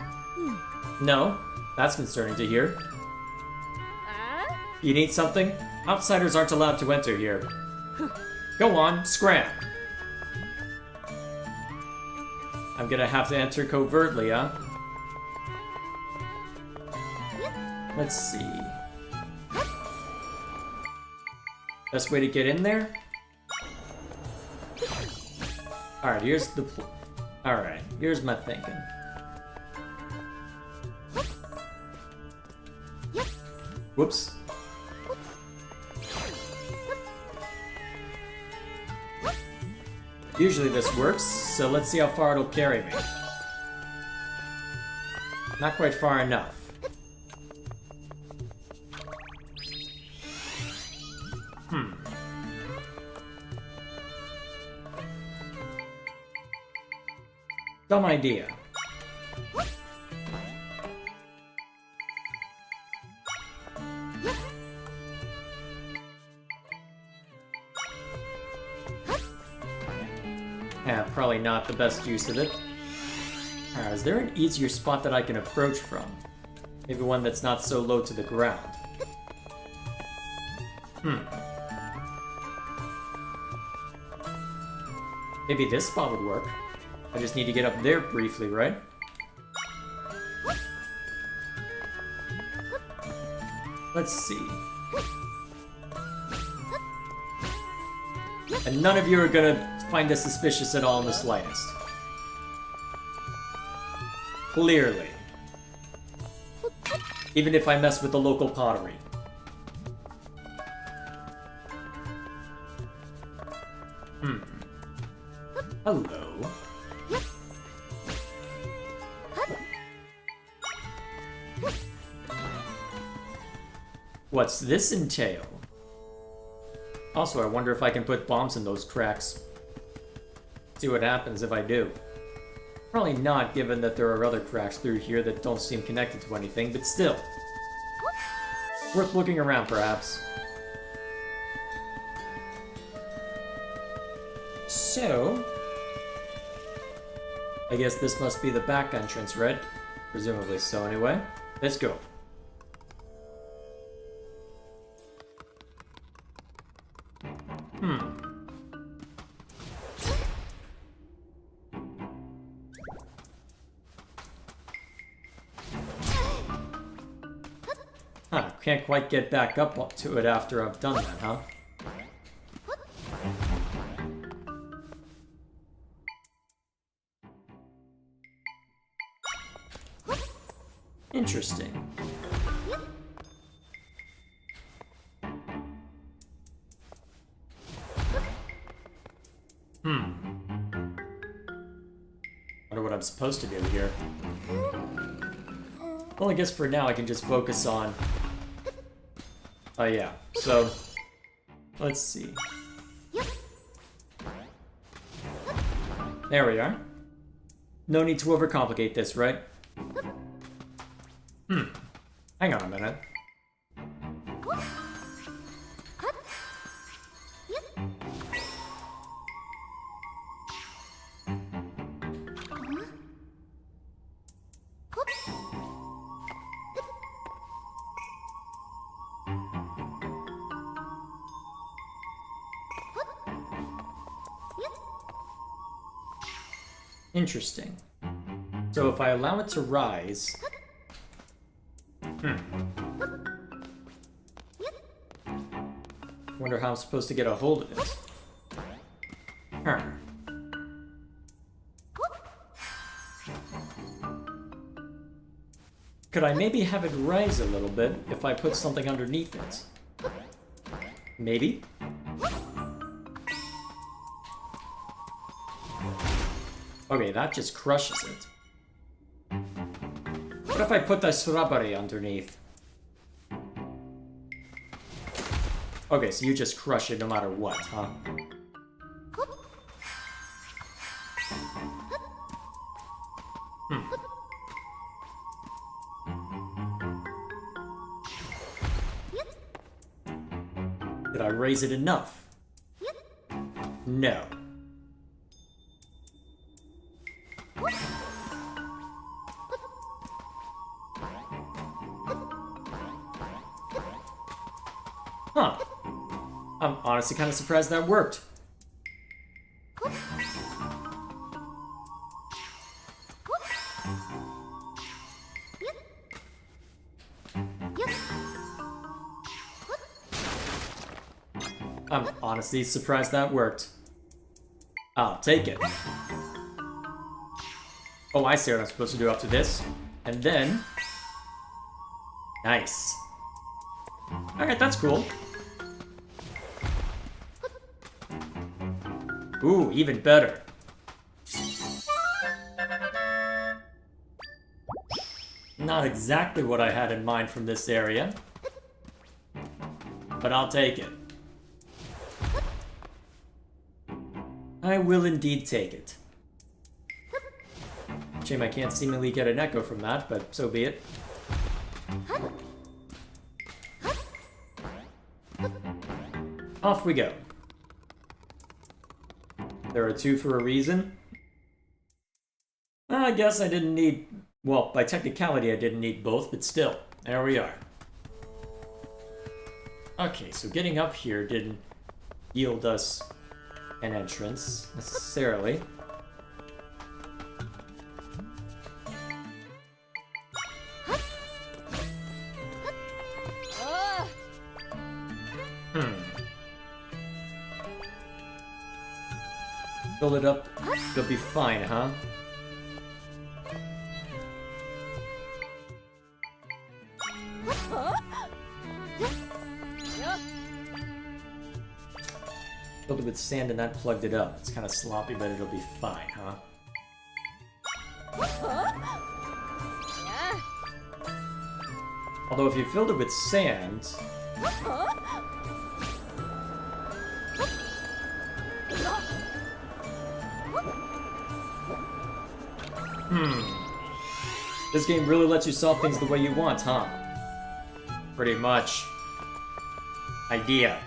No, that's concerning to hear. You need something? Outsiders aren't allowed to enter here. Go on, scram! I'm gonna have to enter covertly, huh? Let's see. Best way to get in there? Alright, here's the Alright, here's my thinking. Whoops. Usually this works, so let's see how far it'll carry me. Not quite far enough. Dumb idea. Yeah, probably not the best use of it. Is there an easier spot that I can approach from? Maybe one that's not so low to the ground. Maybe this spot would work. I just need to get up there briefly, right? Let's see. And none of you are gonna find this suspicious at all in the slightest. Clearly. Even if I mess with the local pottery. Hello. What's this entail? Also, I wonder if I can put bombs in those cracks. See what happens if I do. Probably not, given that there are other cracks through here that don't seem connected to anything, but still. Worth looking around, perhaps. So... I guess this must be the back entrance, right? Presumably so, anyway. Let's go. Huh, can't quite get back up to it after I've done that, huh? Interesting. Wonder what I'm supposed to do here. Well, I guess for now I can just focus on... Oh yeah, so... Let's see. There we are. No need to overcomplicate this, right? Hang on a minute. Interesting. So if I allow it to rise... Wonder how I'm supposed to get a hold of it. Huh. Could I maybe have it rise a little bit if I put something underneath it? Maybe? Okay, that just crushes it. What if I put the strawberry underneath? Okay, so you just crush it no matter what, huh? Did I raise it enough? No. Huh. I'm honestly kind of surprised that worked. I'm honestly surprised that worked. I'll take it. Oh, I see what I'm supposed to do after this. And then... Nice. Alright, that's cool. Ooh, even better. Not exactly what I had in mind from this area. But I'll take it. I will indeed take it. Shame I can't seemingly get an echo from that, but so be it. Off we go. There are two for a reason. I guess I didn't need... Well, by technicality I didn't need both, but still. There we are. Okay, so getting up here didn't yield us an entrance, necessarily. Fill it up, you'll be fine, huh? Filled it with sand and that plugged it up. It's kind of sloppy, but it'll be fine, huh? Yeah. Although if you filled it with sand... This game really lets you solve things the way you want, huh? Pretty much. Idea.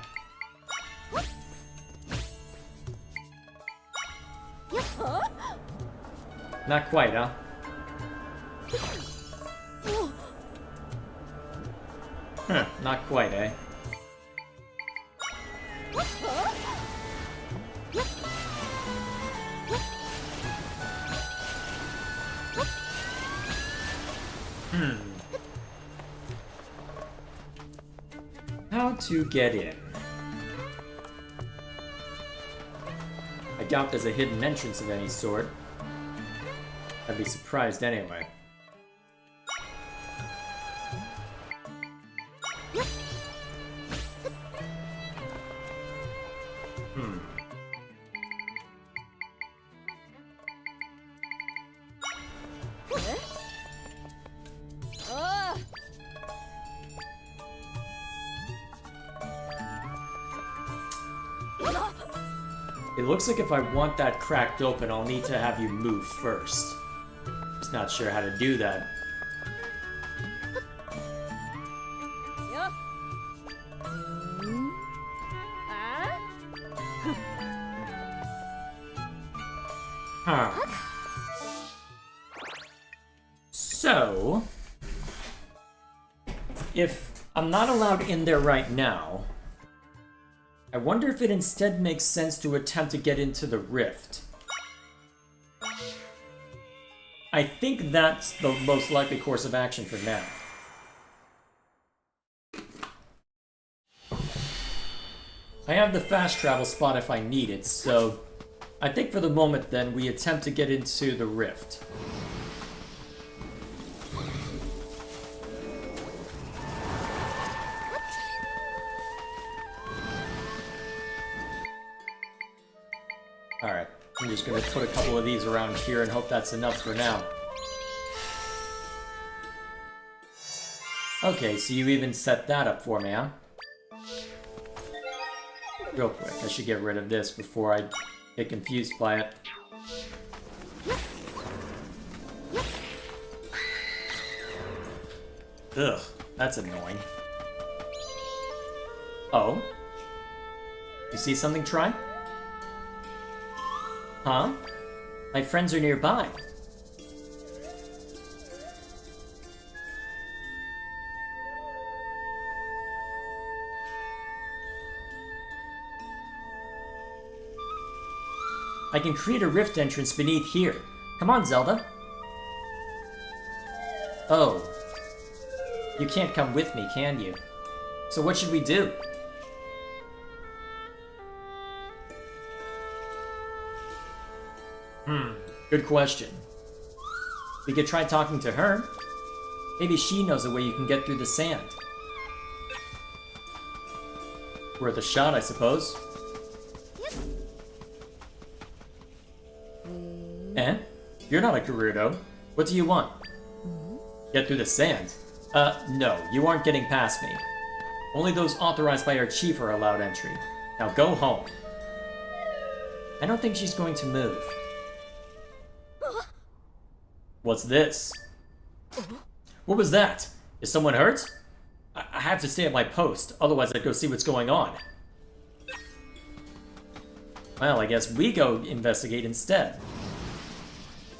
Not quite, huh? Not quite, eh? How to get in? I doubt there's a hidden entrance of any sort. I'd be surprised anyway. It looks like if I want that cracked open, I'll need to have you move first. Just not sure how to do that. Yeah. Huh. So, if I'm not allowed in there right now, I wonder if it instead makes sense to attempt to get into the rift. I think that's the most likely course of action for now. I have the fast travel spot if I need it, so I think for the moment then we attempt to get into the rift. Alright, I'm just gonna put a couple of these around here and hope that's enough for now. Okay, so you even set that up for me, huh? Real quick, I should get rid of this before I get confused by it. Ugh, that's annoying. Oh? You see something, Try? Huh? My friends are nearby. I can create a rift entrance beneath here. Come on, Zelda. Oh. You can't come with me, can you? So what should we do? Good question. We could try talking to her. Maybe she knows a way you can get through the sand. Worth a shot, I suppose. Eh? You're not a Gerudo. What do you want? Get through the sand? No, you aren't getting past me. Only those authorized by our chief are allowed entry. Now go home. I don't think she's going to move. What's this? What was that? Is someone hurt? I have to stay at my post, otherwise I'd go see what's going on. Well, I guess we go investigate instead.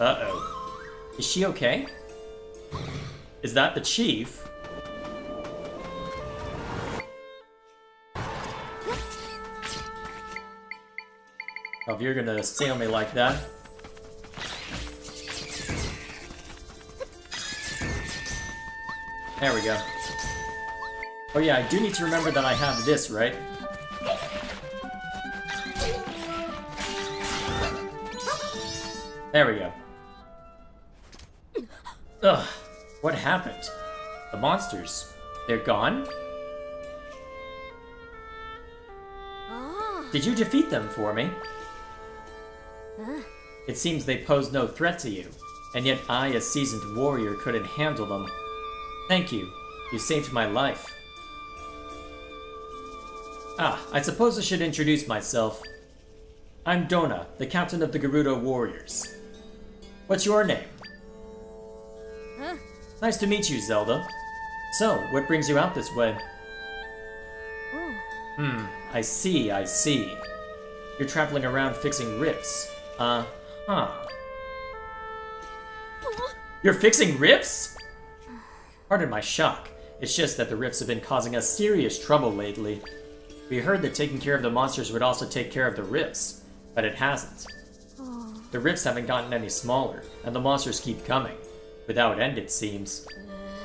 Uh-oh. Is she okay? Is that the chief? Oh, if you're gonna assail me like that. There we go. Oh yeah, I do need to remember that I have this, right? There we go. Ugh, what happened? The monsters, they're gone? Did you defeat them for me? Huh? It seems they pose no threat to you, and yet I, a seasoned warrior, couldn't handle them. Thank you. You saved my life. I suppose I should introduce myself. I'm Dona, the captain of the Gerudo warriors. What's your name? Huh? Nice to meet you, Zelda. So, what brings you out this way? Oh. I see. You're traveling around fixing rifts. Uh-huh. You're fixing rifts? Pardon my shock. It's just that the rifts have been causing us serious trouble lately. We heard that taking care of the monsters would also take care of the rifts, but it hasn't. Oh. The rifts haven't gotten any smaller, and the monsters keep coming. Without end, it seems.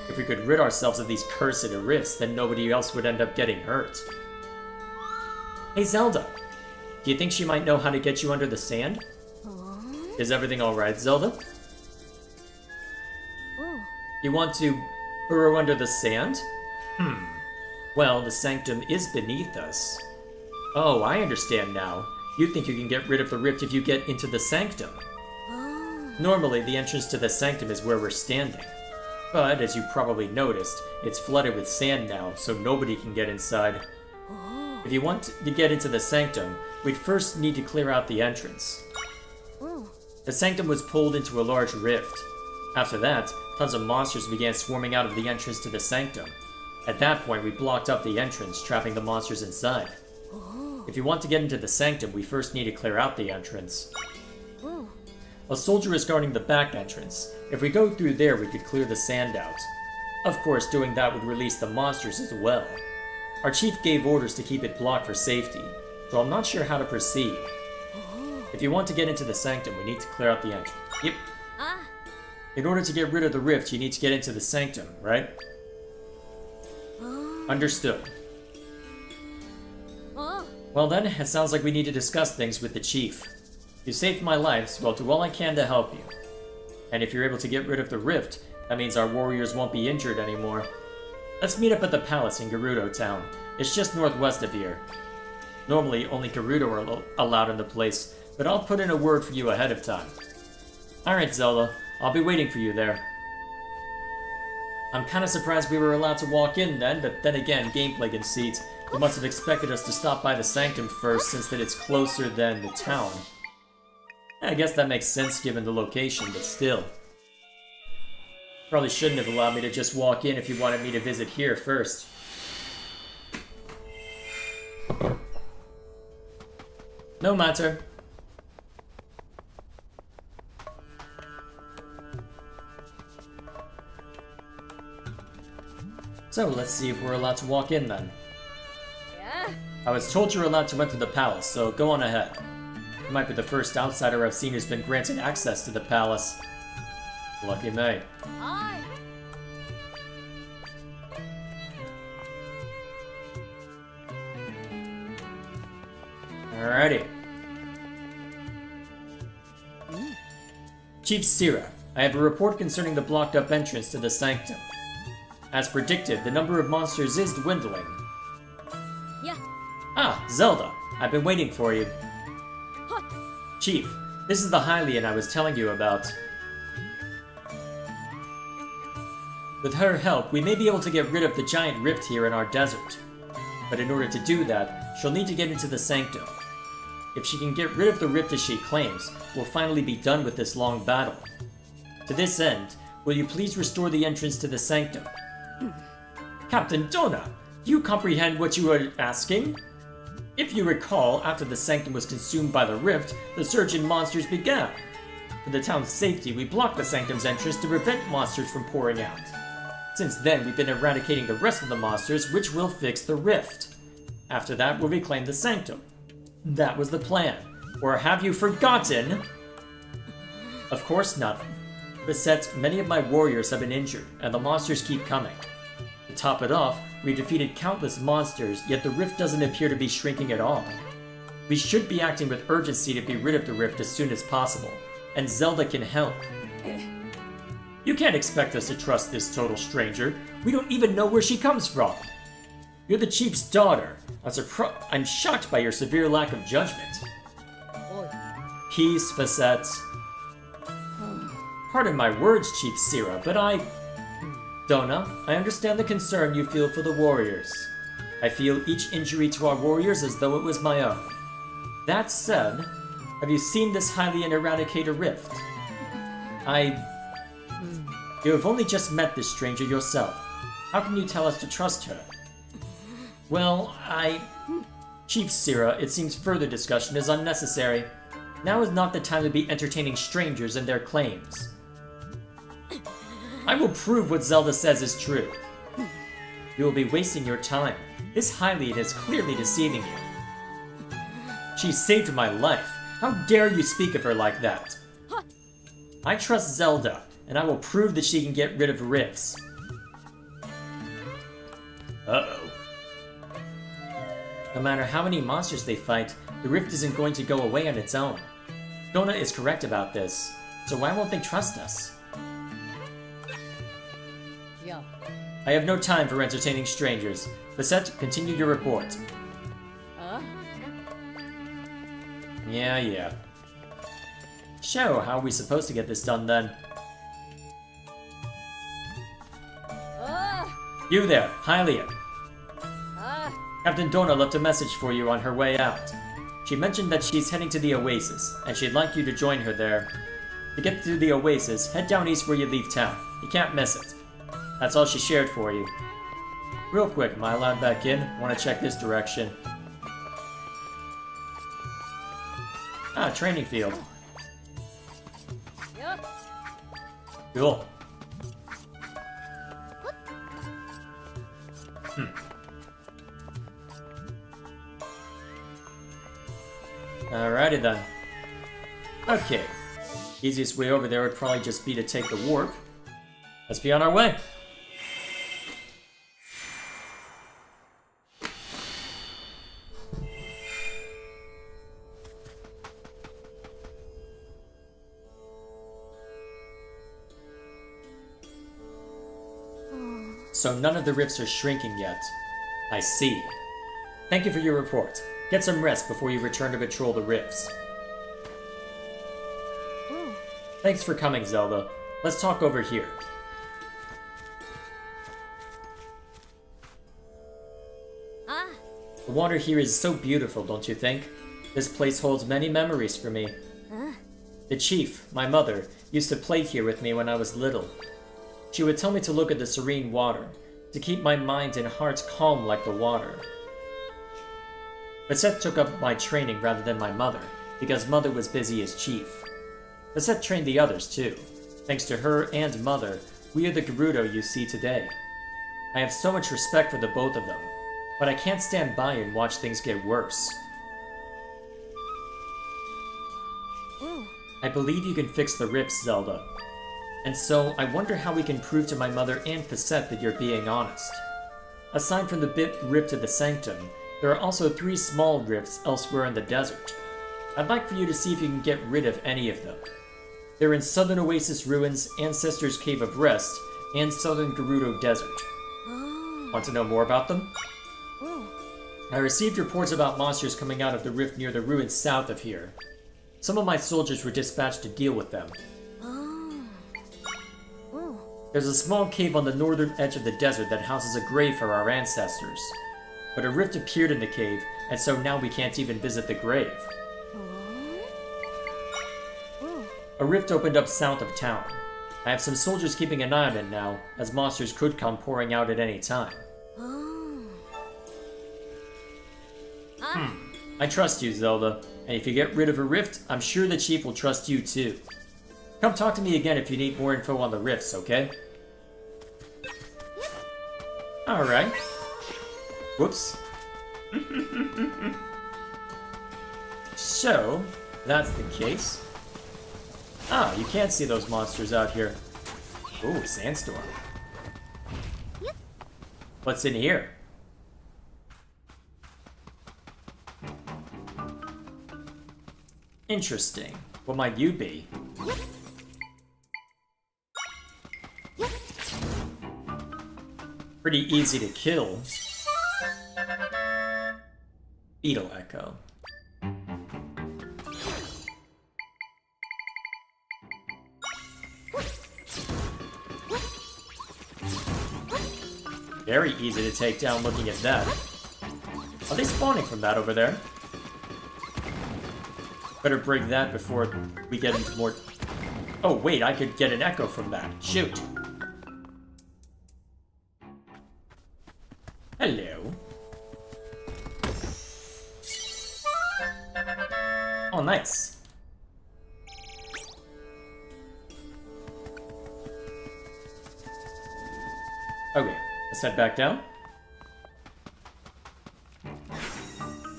If we could rid ourselves of these cursed rifts, then nobody else would end up getting hurt. Hey Zelda, do you think she might know how to get you under the sand? Oh. Is everything alright, Zelda? Oh. You want to burrow under the sand? Well, the sanctum is beneath us. Oh, I understand now. You think you can get rid of the rift if you get into the sanctum. Oh. Normally, the entrance to the sanctum is where we're standing. But, as you probably noticed, it's flooded with sand now, so nobody can get inside. Oh. If you want to get into the sanctum, we'd first need to clear out the entrance. Oh. The sanctum was pulled into a large rift. After that, tons of monsters began swarming out of the entrance to the sanctum. At that point, we blocked up the entrance, trapping the monsters inside. Oh. If you want to get into the sanctum, we first need to clear out the entrance. Oh. A soldier is guarding the back entrance. If we go through there, we could clear the sand out. Of course, doing that would release the monsters as well. Our chief gave orders to keep it blocked for safety, so I'm not sure how to proceed. Oh. If you want to get into the sanctum, we need to clear out the entrance. Yep. Ah. In order to get rid of the rift, you need to get into the sanctum, right? Oh. Understood. Oh. Well then, it sounds like we need to discuss things with the chief. You saved my life, so I'll do all I can to help you. And if you're able to get rid of the rift, that means our warriors won't be injured anymore. Let's meet up at the palace in Gerudo town. It's just northwest of here. Normally, only Gerudo are allowed in the place, but I'll put in a word for you ahead of time. Alright, Zelda. I'll be waiting for you there. I'm kinda surprised we were allowed to walk in then, but then again, gameplay conceits. They must have expected us to stop by the sanctum first, since that it's closer than the town. I guess that makes sense given the location, but still. Probably shouldn't have allowed me to just walk in if you wanted me to visit here first. No matter. So, let's see if we're allowed to walk in then. Yeah. I was told you're allowed to enter the palace, so go on ahead. You might be the first outsider I've seen who's been granted access to the palace. Lucky me. Hi. Alrighty. Chief Sira, I have a report concerning the blocked up entrance to the sanctum. As predicted, the number of monsters is dwindling. Yeah. Ah, Zelda, I've been waiting for you. Huh. Chief, this is the Hylian I was telling you about. With her help, we may be able to get rid of the giant rift here in our desert. But in order to do that, she'll need to get into the sanctum. If she can get rid of the rift as she claims, we'll finally be done with this long battle. To this end, will you please restore the entrance to the sanctum? Captain Dona, do you comprehend what you are asking? If you recall, after the sanctum was consumed by the rift, the surge in monsters began. For the town's safety, we blocked the sanctum's entrance to prevent monsters from pouring out. Since then, we've been eradicating the rest of the monsters, which will fix the rift. After that, we'll reclaim the sanctum. That was the plan. Or have you forgotten? Of course not. Besides, many of my warriors have been injured, and the monsters keep coming. To top it off, we defeated countless monsters, yet the rift doesn't appear to be shrinking at all. We should be acting with urgency to be rid of the rift as soon as possible, and Zelda can help. You can't expect us to trust this total stranger. We don't even know where she comes from. You're the chief's daughter. I'm shocked by your severe lack of judgment. Oi. Peace, Facette. Pardon my words, Chief Sira, but Dona, I understand the concern you feel for the warriors. I feel each injury to our warriors as though it was my own. That said, have you seen this Hylian Eradicator Rift? You have only just met this stranger yourself. How can you tell us to trust her? Well, Chief Sira, it seems further discussion is unnecessary. Now is not the time to be entertaining strangers and their claims. I will prove what Zelda says is true. You will be wasting your time. This Hylian is clearly deceiving you. She saved my life. How dare you speak of her like that? I trust Zelda, and I will prove that she can get rid of rifts. Uh-oh. No matter how many monsters they fight, the rift isn't going to go away on its own. Dona is correct about this, so why won't they trust us? Yeah. I have no time for entertaining strangers. Facette, continue your report. Yeah. So, how are we supposed to get this done then? You there, Hylian. Captain Dona left a message for you on her way out. She mentioned that she's heading to the Oasis, and she'd like you to join her there. To get to the Oasis, head down east where you leave town. You can't miss it. That's all she shared for you. Real quick, am I allowed back in? Want to check this direction. Ah, training field. Yep. Cool. Alrighty then. Okay. Easiest way over there would probably just be to take the warp. Let's be on our way. So none of the rifts are shrinking yet. I see. Thank you for your report. Get some rest before you return to patrol the rifts. Thanks for coming, Zelda. Let's talk over here. The water here is so beautiful, don't you think? This place holds many memories for me. The chief, my mother, used to play here with me when I was little. She would tell me to look at the serene water, to keep my mind and heart calm like the water. Facette took up my training rather than my mother, because mother was busy as chief. Facette trained the others too. Thanks to her and mother, we are the Gerudo you see today. I have so much respect for the both of them, but I can't stand by and watch things get worse. I believe you can fix the rifts, Zelda. And so, I wonder how we can prove to my mother and Facette that you're being honest. Aside from the big rift of the Sanctum, there are also 3 small rifts elsewhere in the desert. I'd like for you to see if you can get rid of any of them. They're in Southern Oasis Ruins, Ancestor's Cave of Rest, and Southern Gerudo Desert. Want to know more about them? I received reports about monsters coming out of the rift near the ruins south of here. Some of my soldiers were dispatched to deal with them. There's a small cave on the northern edge of the desert that houses a grave for our ancestors. But a rift appeared in the cave, and so now we can't even visit the grave. A rift opened up south of town. I have some soldiers keeping an eye on it now, as monsters could come pouring out at any time. I trust you, Zelda, and if you get rid of a rift, I'm sure the chief will trust you too. Come talk to me again if you need more info on the rifts, okay? Alright. Whoops. So, that's the case. Ah, you can't see those monsters out here. Ooh, sandstorm. What's in here? Interesting. What might you be? Pretty easy to kill. Beetle Echo. Very easy to take down looking at that. Are they spawning from that over there? Better break that before we get into more... Oh, wait, I could get an echo from that. Shoot. Hello. Oh, nice. Okay, let's head back down.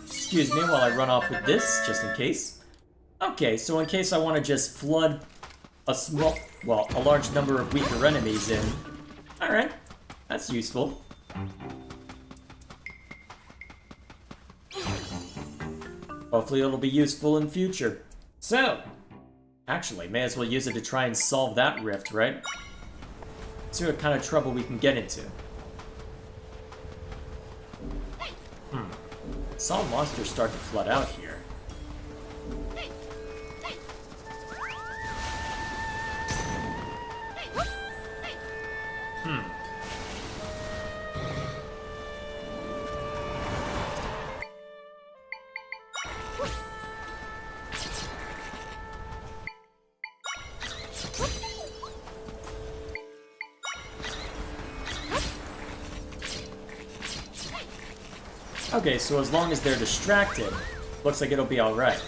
Excuse me while I run off with this, just in case. Okay, so in case I want to just flood a large number of weaker enemies in. Alright, that's useful. Hopefully it'll be useful in future. So, actually, may as well use it to try and solve that rift, right? See what kind of trouble we can get into. Saw monsters start to flood out here. Okay, so as long as they're distracted, looks like it'll be alright.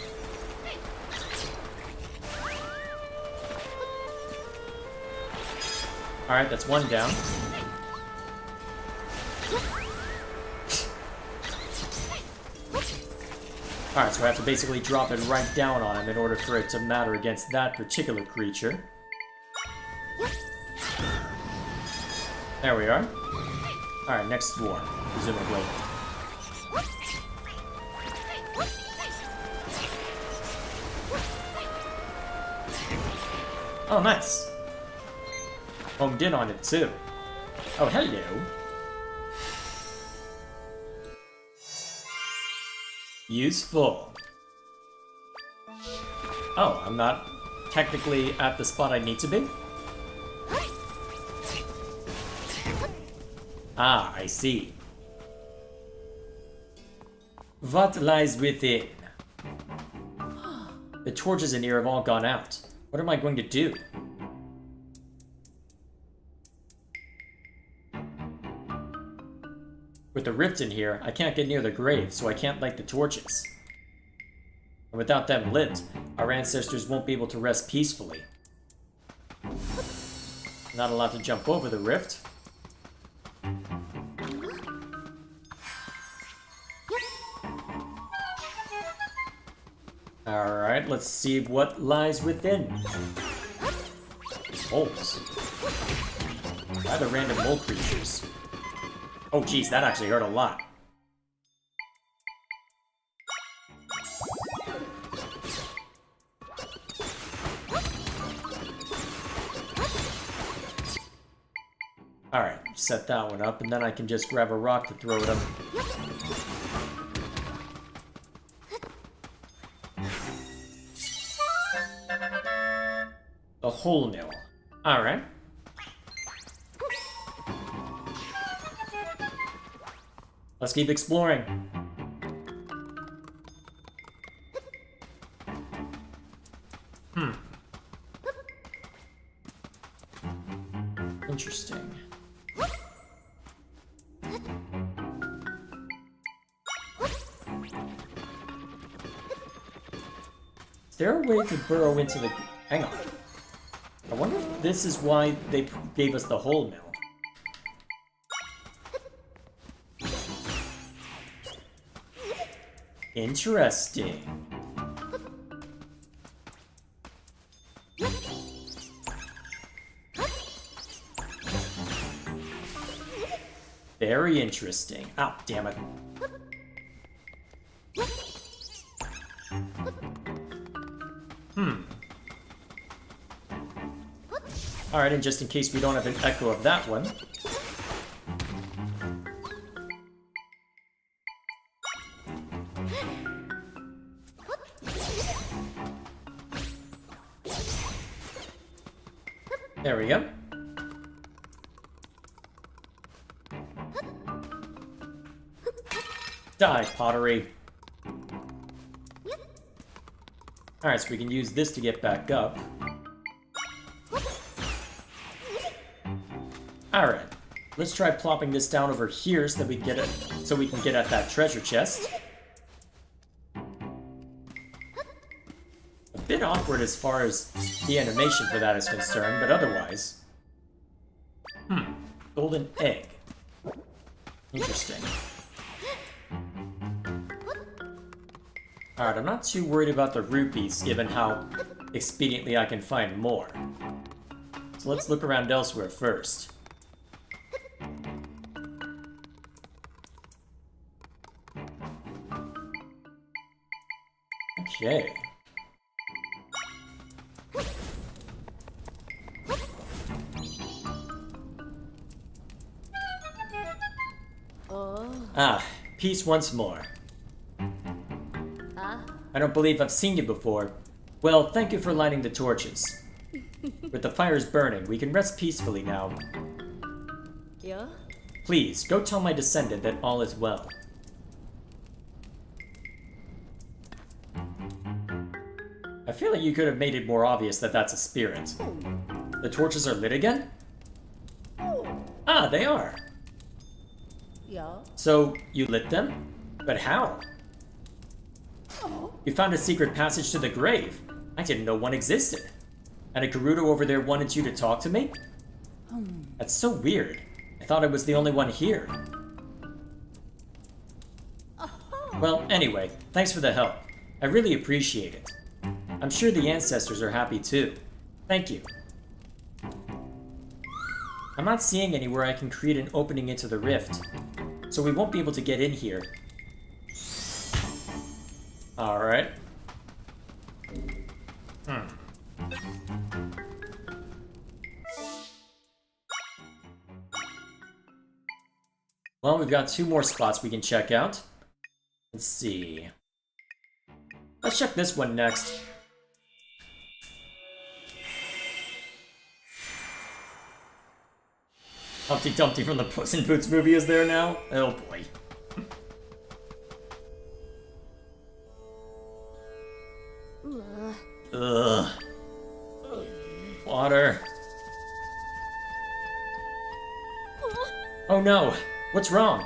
Alright, that's one down. Alright, so I have to basically drop it right down on him in order for it to matter against that particular creature. There we are. Alright, next swarm, presumably. Oh, nice. Homed in on it, too. Oh, hello. Useful. Oh, I'm not technically at the spot I need to be? Ah, I see. What lies within? The torches in here have all gone out. What am I going to do? With the rift in here, I can't get near the grave, so I can't light the torches. And without them lit, our ancestors won't be able to rest peacefully. Not allowed to jump over the rift. Alright, let's see what lies within. Moles. Rather random mole creatures. Oh geez, that actually hurt a lot. Alright, set that one up, and then I can just grab a rock to throw at him. The whole mill. Alright. Let's keep exploring. Interesting. Is there a way to burrow into the... Hang on. I wonder if this is why they gave us the whole mill. Interesting. Very interesting. Ah, damn it. Alright, and just in case we don't have an echo of that one. There we go. Die, pottery. Alright, so we can use this to get back up. Alright, let's try plopping this down over here so that we get it, so we can get at that treasure chest. A bit awkward as far as the animation for that is concerned, but otherwise. Golden egg. Interesting. Alright, I'm not too worried about the rupees, given how expediently I can find more. So let's look around elsewhere first. Okay. Ah, peace once more. I don't believe I've seen you before. Well, thank you for lighting the torches. With the fires burning, we can rest peacefully now. Yeah? Please, go tell my descendant that all is well. I feel like you could have made it more obvious that that's a spirit. The torches are lit again? Ah, they are. Yeah. So, you lit them? But how? You found a secret passage to the grave. I didn't know one existed. And a Gerudo over there wanted you to talk to me? That's so weird. I thought I was the only one here. Well, anyway, thanks for the help. I really appreciate it. I'm sure the ancestors are happy too. Thank you. I'm not seeing anywhere I can create an opening into the rift, so we won't be able to get in here. Alright. Well, we've got 2 more spots we can check out. Let's see. Let's check this one next. Humpty Dumpty from the Puss in Boots movie is there now? Oh boy. Ugh. Water. Oh no! What's wrong?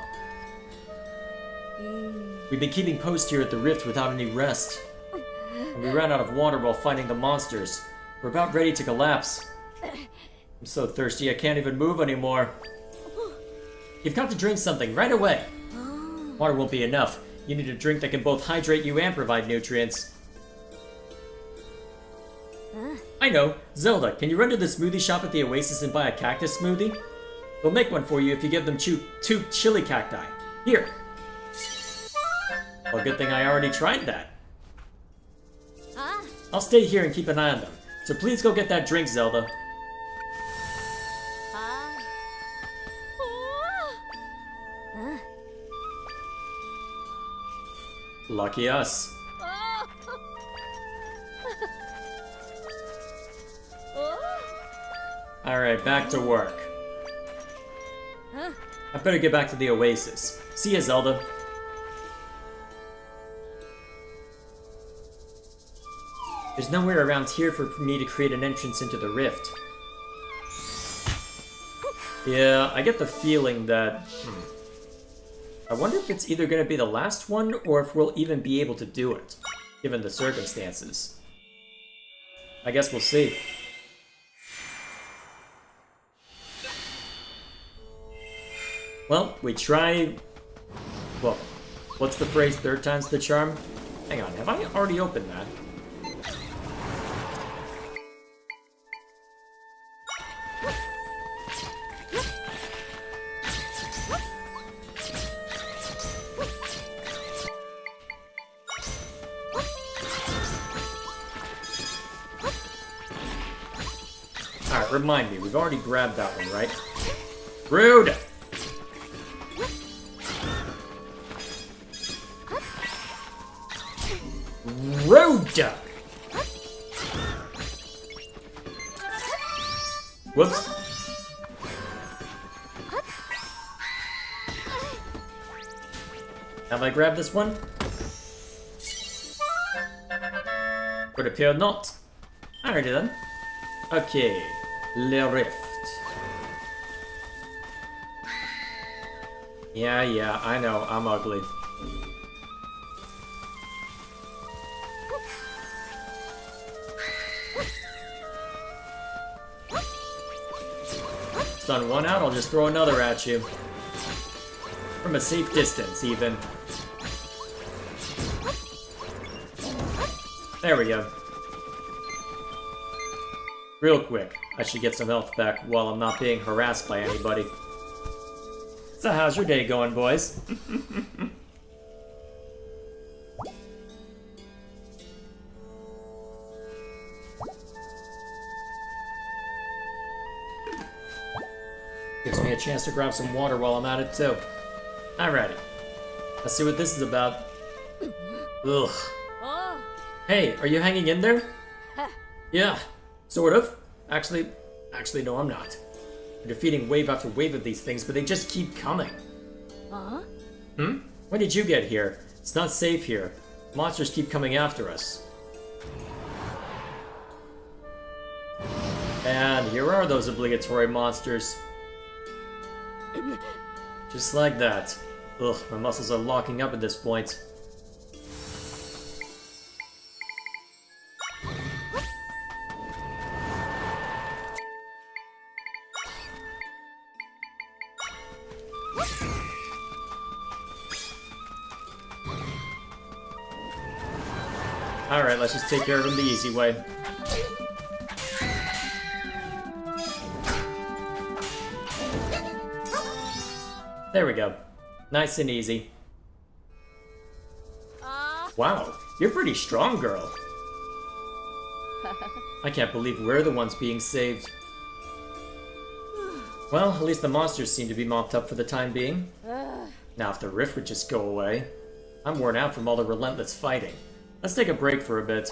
We've been keeping post here at the rift without any rest. And we ran out of water while fighting the monsters. We're about ready to collapse. I'm so thirsty I can't even move anymore. You've got to drink something right away. Water won't be enough. You need a drink that can both hydrate you and provide nutrients. I know. Zelda, can you run to the smoothie shop at the Oasis and buy a cactus smoothie? They'll make one for you if you give them 2 chili cacti. Here. Well, good thing I already tried that. I'll stay here and keep an eye on them. So please go get that drink, Zelda. Lucky us. Alright, back to work. I better get back to the Oasis. See ya, Zelda. There's nowhere around here for me to create an entrance into the rift. Yeah, I get the feeling that... I wonder if it's either going to be the last one, or if we'll even be able to do it, given the circumstances. I guess we'll see. Well, we try... Well, what's the phrase, 3rd time's the charm? Hang on, have I already opened that? Alright, remind me, we've already grabbed that one, right? Rude! Rude! Whoops. Have I grabbed this one? Would appear not. Alrighty then. Okay. Le Rift. Yeah, I know, I'm ugly. Stun one out, I'll just throw another at you. From a safe distance, even. There we go. Real quick, I should get some health back while I'm not being harassed by anybody. So how's your day going, boys? Gives me a chance to grab some water while I'm at it, too. Alrighty. Let's see what this is about. Ugh. Oh. Hey, are you hanging in there? Yeah, sort of. Actually, no, I'm not. We're defeating wave after wave of these things, but they just keep coming. When did you get here? It's not safe here. Monsters keep coming after us. And here are those obligatory monsters. Just like that. Ugh, my muscles are locking up at this point. Alright, let's just take care of him the easy way. There we go. Nice and easy. Wow, you're pretty strong, girl. I can't believe we're the ones being saved. Well, at least the monsters seem to be mopped up for the time being. Now if the rift would just go away. I'm worn out from all the relentless fighting. Let's take a break for a bit.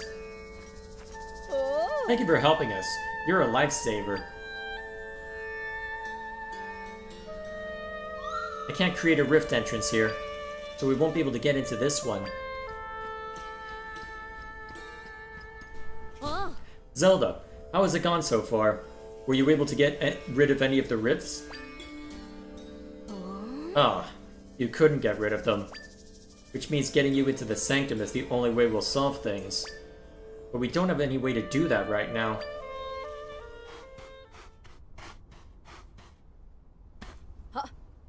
Thank you for helping us. You're a lifesaver. I can't create a rift entrance here, so we won't be able to get into this one. Zelda, how has it gone so far? Were you able to get rid of any of the rifts? Ah, you couldn't get rid of them. Which means getting you into the sanctum is the only way we'll solve things. But we don't have any way to do that right now.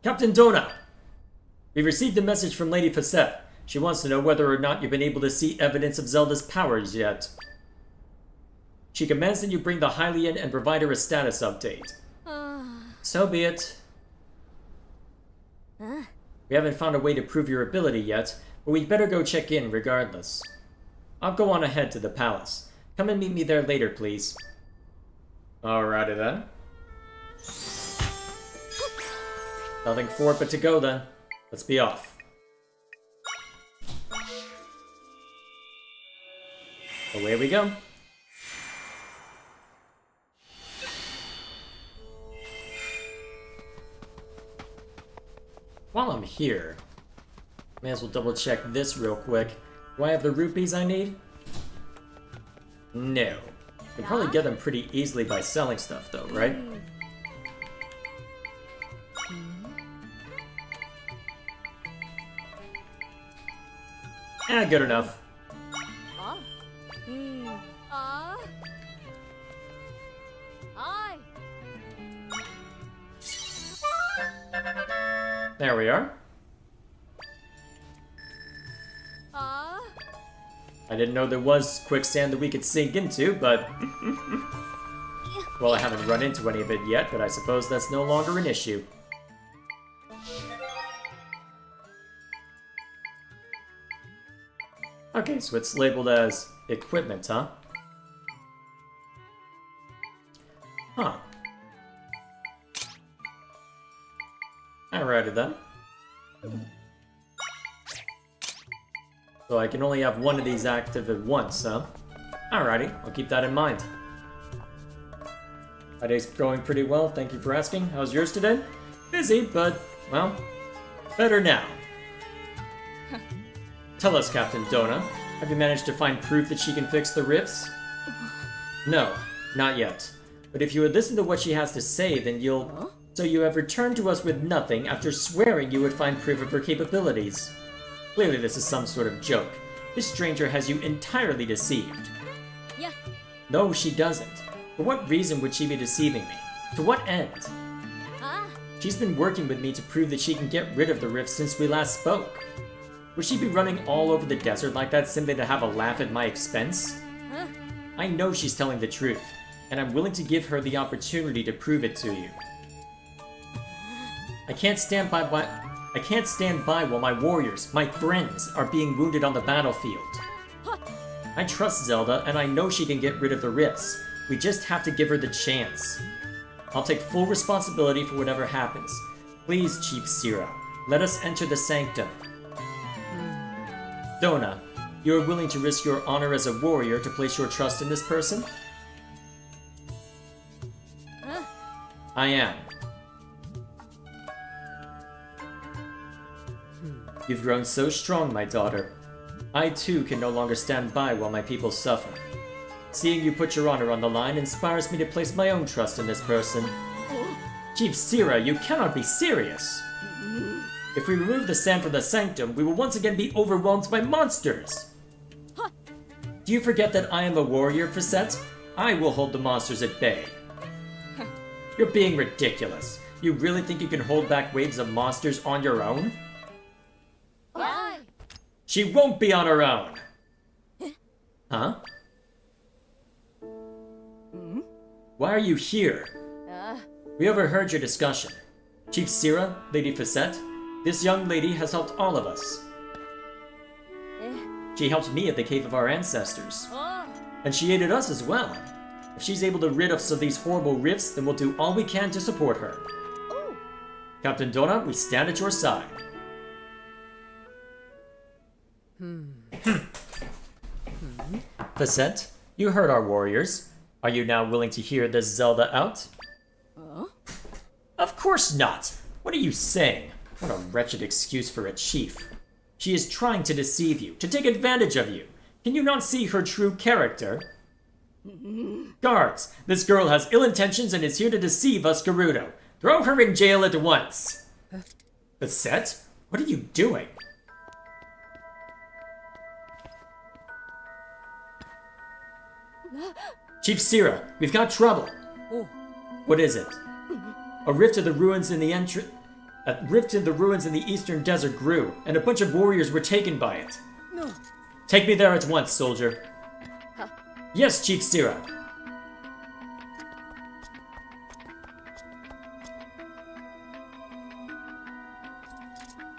Captain Donut! We've received a message from Lady Facette. She wants to know whether or not you've been able to see evidence of Zelda's powers yet. She commands that you bring the Hylian and provide her a status update. So be it. We haven't found a way to prove your ability yet, but we'd better go check in regardless. I'll go on ahead to the palace. Come and meet me there later, please. Alrighty then. Nothing for it but to go then. Let's be off. Away we go. While I'm here, may as well double check this real quick. Do I have the rupees I need? No. I can probably get them pretty easily by selling stuff though, right? Good enough. There we are. I didn't know there was quicksand that we could sink into, but... well, I haven't run into any of it yet, but I suppose that's no longer an issue. Okay, so it's labeled as equipment, huh? Huh. Alrighty then. So I can only have one of these active at once, huh? Alrighty, I'll keep that in mind. My day's going pretty well, thank you for asking. How's yours today? Busy, but, well, better now. Tell us, Captain Dona, have you managed to find proof that she can fix the rifts? No, not yet. But if you would listen to what she has to say, then you'll... Huh? So you have returned to us with nothing after swearing you would find proof of her capabilities. Clearly this is some sort of joke. This stranger has you entirely deceived. Yeah. No, she doesn't. For what reason would she be deceiving me? To what end? Ah. She's been working with me to prove that she can get rid of the rift since we last spoke. Would she be running all over the desert like that simply to have a laugh at my expense? Huh? I know she's telling the truth, and I'm willing to give her the opportunity to prove it to you. I can't stand by while my warriors, my friends, are being wounded on the battlefield. I trust Zelda, and I know she can get rid of the rifts. We just have to give her the chance. I'll take full responsibility for whatever happens. Please, Chief Sira, let us enter the sanctum. Dona, you are willing to risk your honor as a warrior to place your trust in this person? Huh? I am. You've grown so strong, my daughter. I too can no longer stand by while my people suffer. Seeing you put your honor on the line inspires me to place my own trust in this person. Chief Sira, you cannot be serious! If we remove the sand from the sanctum, we will once again be overwhelmed by monsters! Do you forget that I am a warrior, Facette? I will hold the monsters at bay. You're being ridiculous. You really think you can hold back waves of monsters on your own? Why? She won't be on her own! Huh? Why are you here? We overheard your discussion. Chief Sira, Lady Facette, this young lady has helped all of us. She helped me at the Cave of our Ancestors. Oh. And she aided us as well. If she's able to rid us of these horrible rifts, then we'll do all we can to support her. Oh. Captain Dona, we stand at your side. Facette, you heard our warriors. Are you now willing to hear this Zelda out? Of course not! What are you saying? What a wretched excuse for a chief. She is trying to deceive you, to take advantage of you. Can you not see her true character? Guards, this girl has ill intentions and is here to deceive us Gerudo. Throw her in jail at once! Facette, what are you doing? Chief Sira, we've got trouble. Oh. What is it? A rift in the ruins in the eastern desert grew, and a bunch of warriors were taken by it. No. Take me there at once, soldier. Huh. Yes, Chief Sira.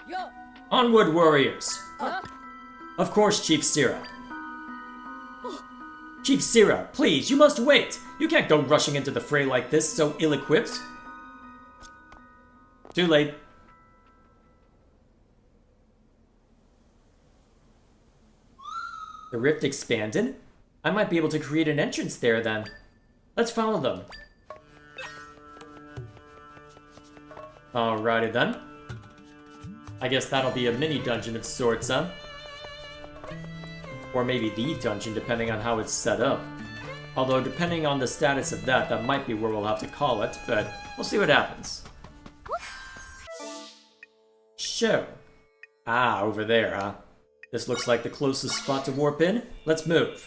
Yo. Onward, warriors. Huh? Of course, Chief Sira. Chief Sira, please, you must wait. You can't go rushing into the fray like this, so ill-equipped. Too late. The rift expanded? I might be able to create an entrance there then. Let's follow them. Alrighty then. I guess that'll be a mini dungeon of sorts, huh? Or maybe the dungeon, depending on how it's set up. Although, depending on the status of that, that might be where we'll have to call it, but we'll see what happens. Show. Ah, over there, huh? This looks like the closest spot to warp in. Let's move.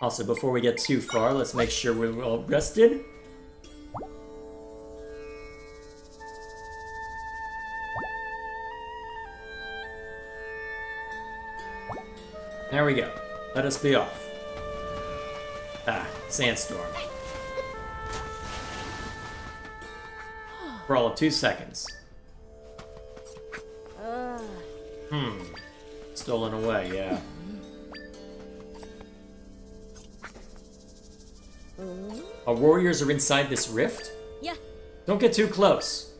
Also, before we get too far, let's make sure we're well rested. There we go. Let us be off. Ah, sandstorm. For all of 2 seconds. Stolen away, yeah. Our warriors are inside this rift? Yeah. Don't get too close.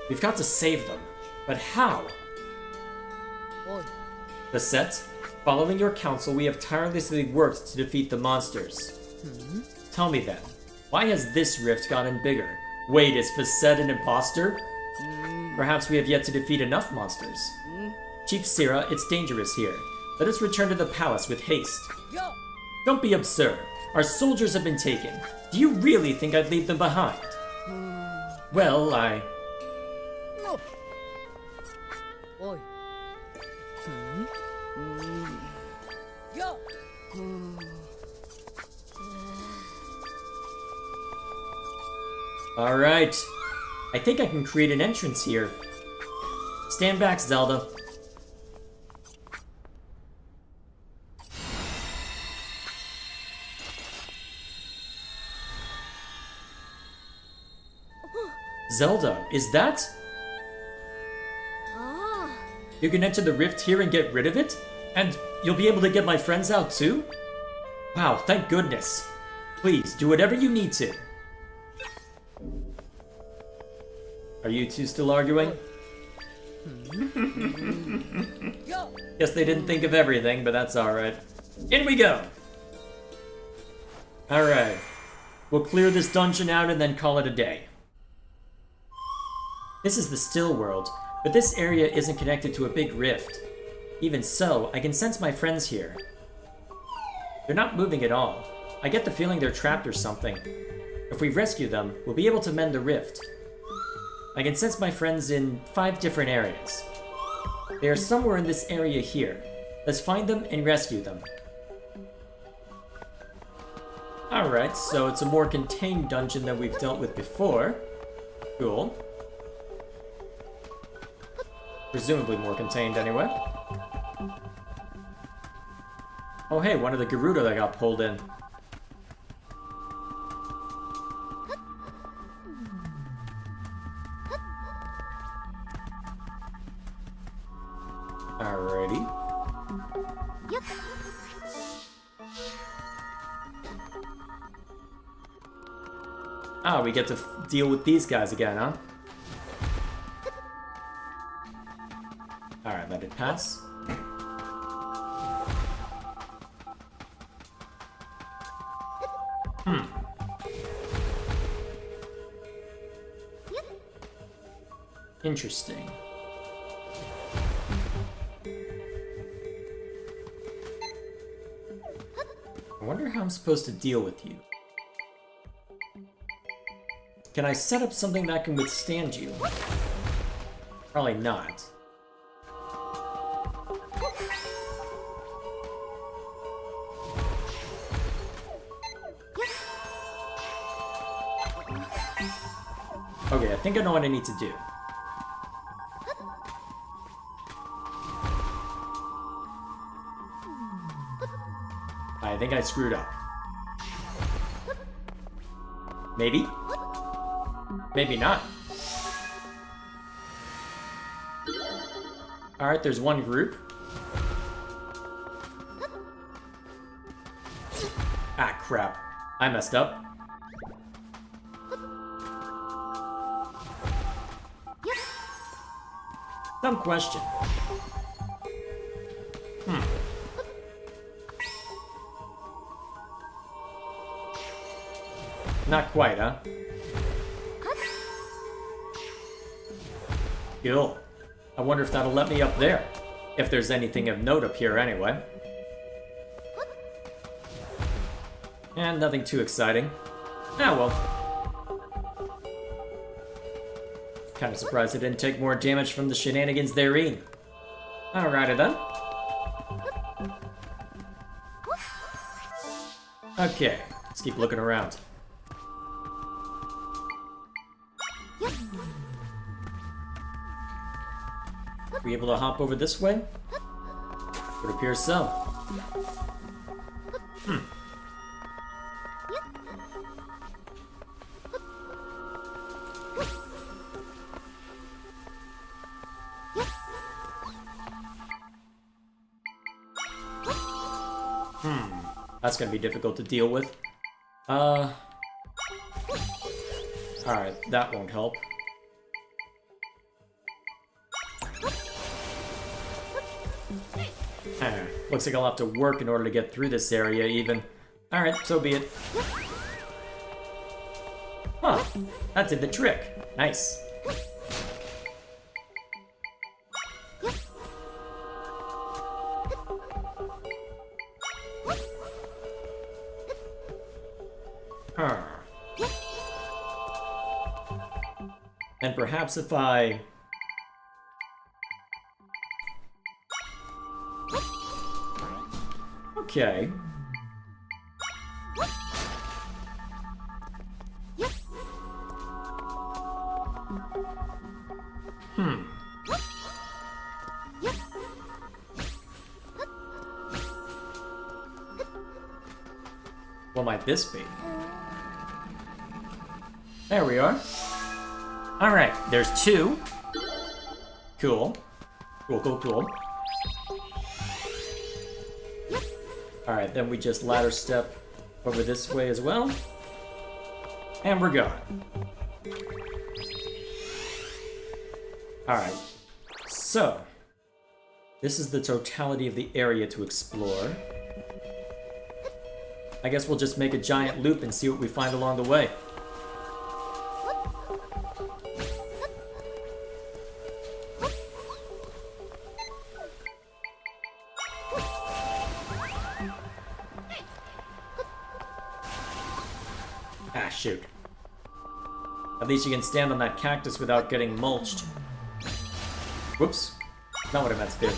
We've got to save them. But how? Oi. Facet, following your counsel, we have tirelessly worked to defeat the monsters. Tell me then, why has this rift gotten bigger? Wait, is Facet an imposter? Perhaps we have yet to defeat enough monsters. Chief Sira, it's dangerous here. Let us return to the palace with haste. Yo. Don't be absurd. Our soldiers have been taken. Do you really think I'd leave them behind? Well, No. Oi. Yo. Alright. I think I can create an entrance here. Stand back, Zelda. Zelda, is that? Ah. You can enter the rift here and get rid of it? And you'll be able to get my friends out too? Wow, thank goodness. Please, do whatever you need to. Are you two still arguing? Yo. Guess they didn't think of everything, but that's alright. In we go! Alright. We'll clear this dungeon out and then call it a day. This is the still world, but this area isn't connected to a big rift. Even so, I can sense my friends here. They're not moving at all. I get the feeling they're trapped or something. If we rescue them, we'll be able to mend the rift. I can sense my friends in 5 different areas. They are somewhere in this area here. Let's find them and rescue them. Alright, so it's a more contained dungeon than we've dealt with before. Cool. Presumably more contained anyway. Oh hey, one of the Gerudo that got pulled in. Alrighty. Yep. Ah, we get to deal with these guys again, huh? Alright, let it pass. Interesting. I wonder how I'm supposed to deal with you. Can I set up something that can withstand you? Probably not. Okay, I think I know what I need to do. I think I screwed up. Maybe? Maybe not. Alright, there's one group. Ah, crap. I messed up. Dumb question. Not quite, huh? Cool. I wonder if that'll let me up there. If there's anything of note up here anyway. And nothing too exciting. Ah, well. Kinda surprised I didn't take more damage from the shenanigans therein. Alrighty then. Okay, let's keep looking around. Are we able to hop over this way? Would appear so. That's gonna be difficult to deal with. Alright, that won't help. Looks like I'll have to work in order to get through this area, even. Alright, so be it. Huh, that did the trick. Nice. Huh. And perhaps if I... Okay. What might this be? There we are. Alright, there's 2. Cool. Cool. Alright, then we just ladder step over this way as well. And we're gone. Alright, so this is the totality of the area to explore. I guess we'll just make a giant loop and see what we find along the way. Ah, shoot. At least you can stand on that cactus without getting mulched. Whoops. Not what I meant to do.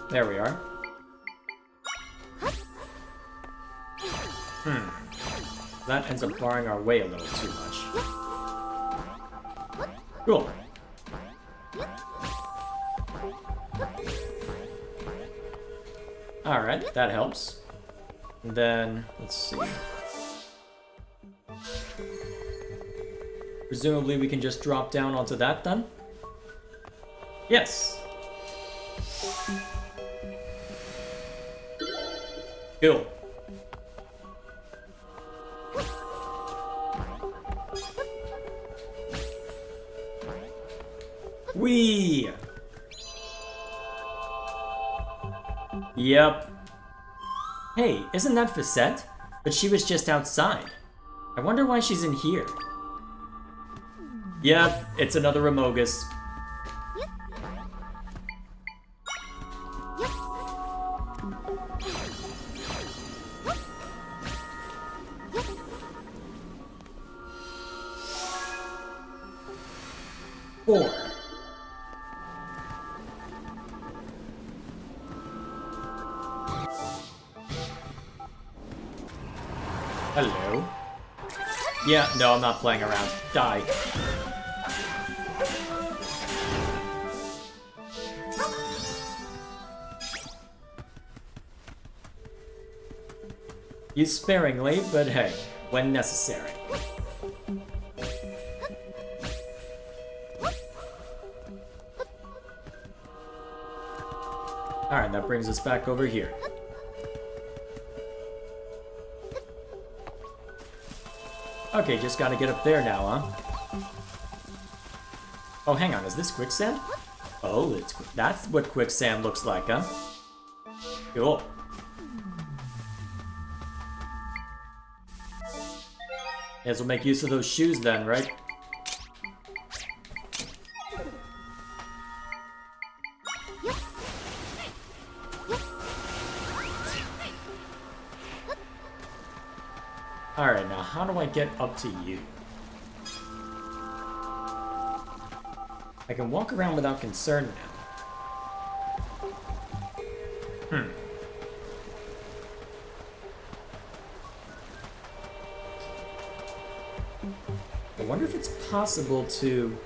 There we are. That ends up barring our way a little too much. Cool. Alright, that helps. And then, let's see. Presumably we can just drop down onto that then? Yes! Cool. Whee! Yep. Hey, isn't that Facette? But she was just outside. I wonder why she's in here. Yep, it's another Remogus. Four. Hello. Yeah, no, I'm not playing around. Die. Use sparingly, but hey, when necessary. Alright, that brings us back over here. Okay, just gotta get up there now, huh? Oh, hang on, is this quicksand? Oh, that's what quicksand looks like, huh? Cool. Guess we'll make use of those shoes then, right? Alright, now how do I get up to you? I can walk around without concern now. I wonder if it's possible to...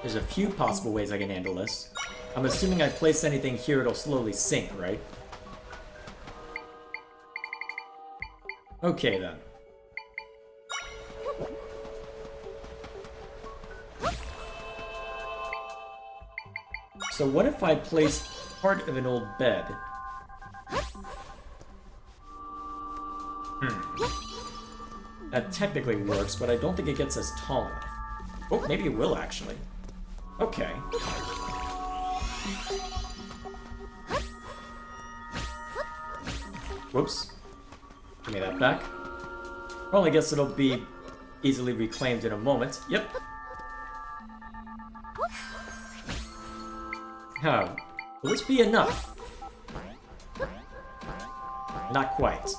There's a few possible ways I can handle this. I'm assuming I place anything here, it'll slowly sink, right? Okay, then. So what if I place part of an old bed that technically works, but I don't think it gets us tall enough. Oh, maybe it will actually. Okay. Whoops. Give me that back. Well, I guess it'll be easily reclaimed in a moment. Yep. How? Will this be enough? Not quite.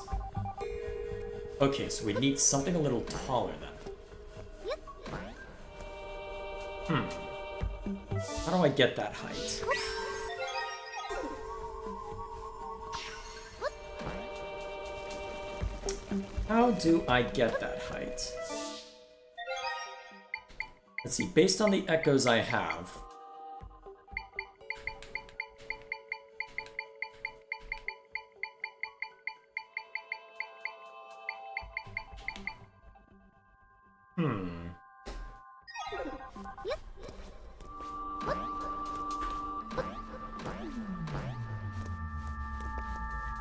Okay, so we need something a little taller then. How do I get that height? How do I get that height? Let's see, based on the echoes I have...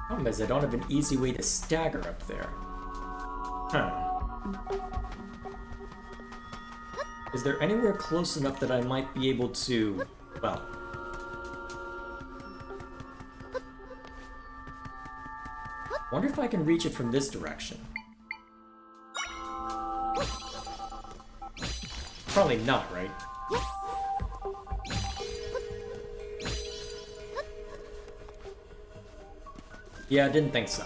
Problem is, I don't have an easy way to stagger up there. Is there anywhere close enough that I might be able to... well... wonder if I can reach it from this direction. Probably not, right? Yeah, I didn't think so.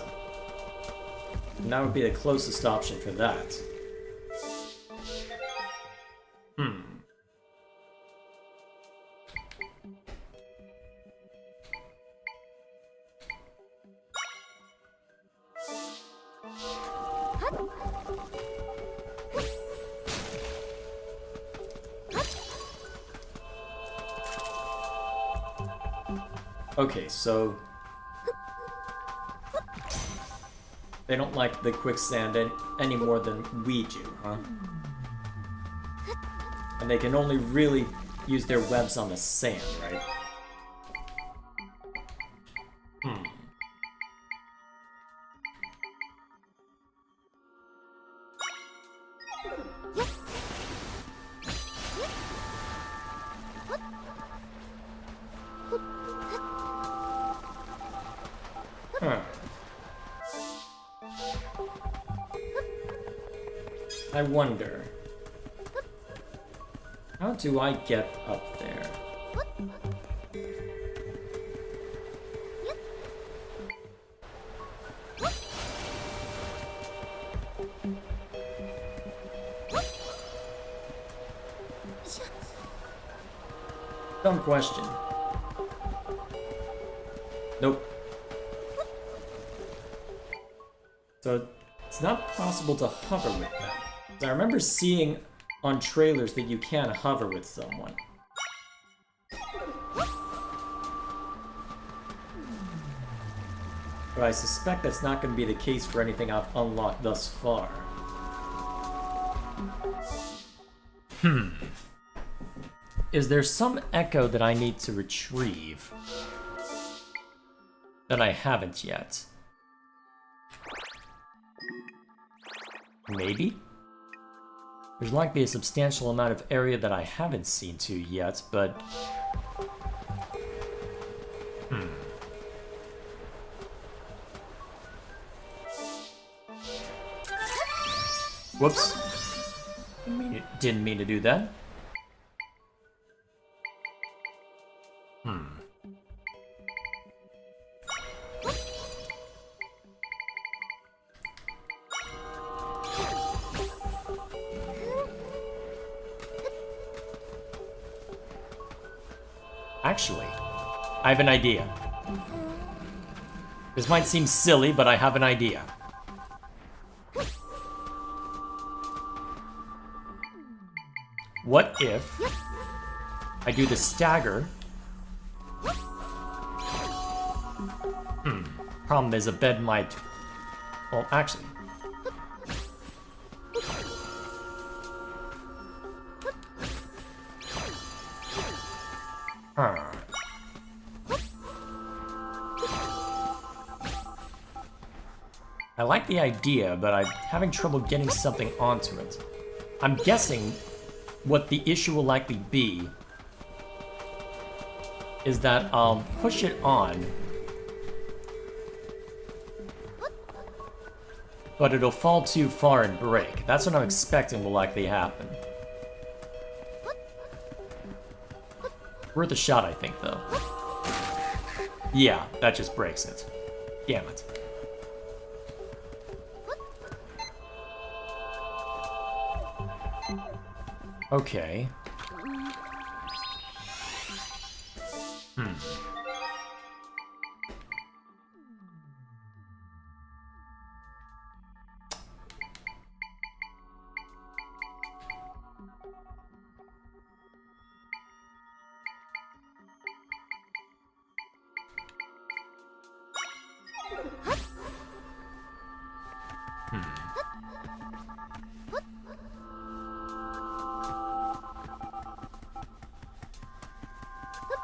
And that would be the closest option for that. Okay, so... they don't like the quicksand any more than we do, huh? And they can only really use their webs on the sand, right? I wonder, how do I get up there? Dumb question. Nope. So, it's not possible to hover with them. I remember seeing on trailers that you can hover with someone. But I suspect that's not going to be the case for anything I've unlocked thus far. Is there some echo that I need to retrieve that I haven't yet? Maybe? There's likely a substantial amount of area that I haven't seen to yet, but... Whoops. Didn't mean to do that. Actually, I have an idea. This might seem silly, but I have an idea. What if I do the stagger? Problem is, a bed might... well, actually... I like the idea, but I'm having trouble getting something onto it. I'm guessing what the issue will likely be is that I'll push it on, but it'll fall too far and break. That's what I'm expecting will likely happen. Worth a shot, I think, though. Yeah, that just breaks it. Damn it. Okay.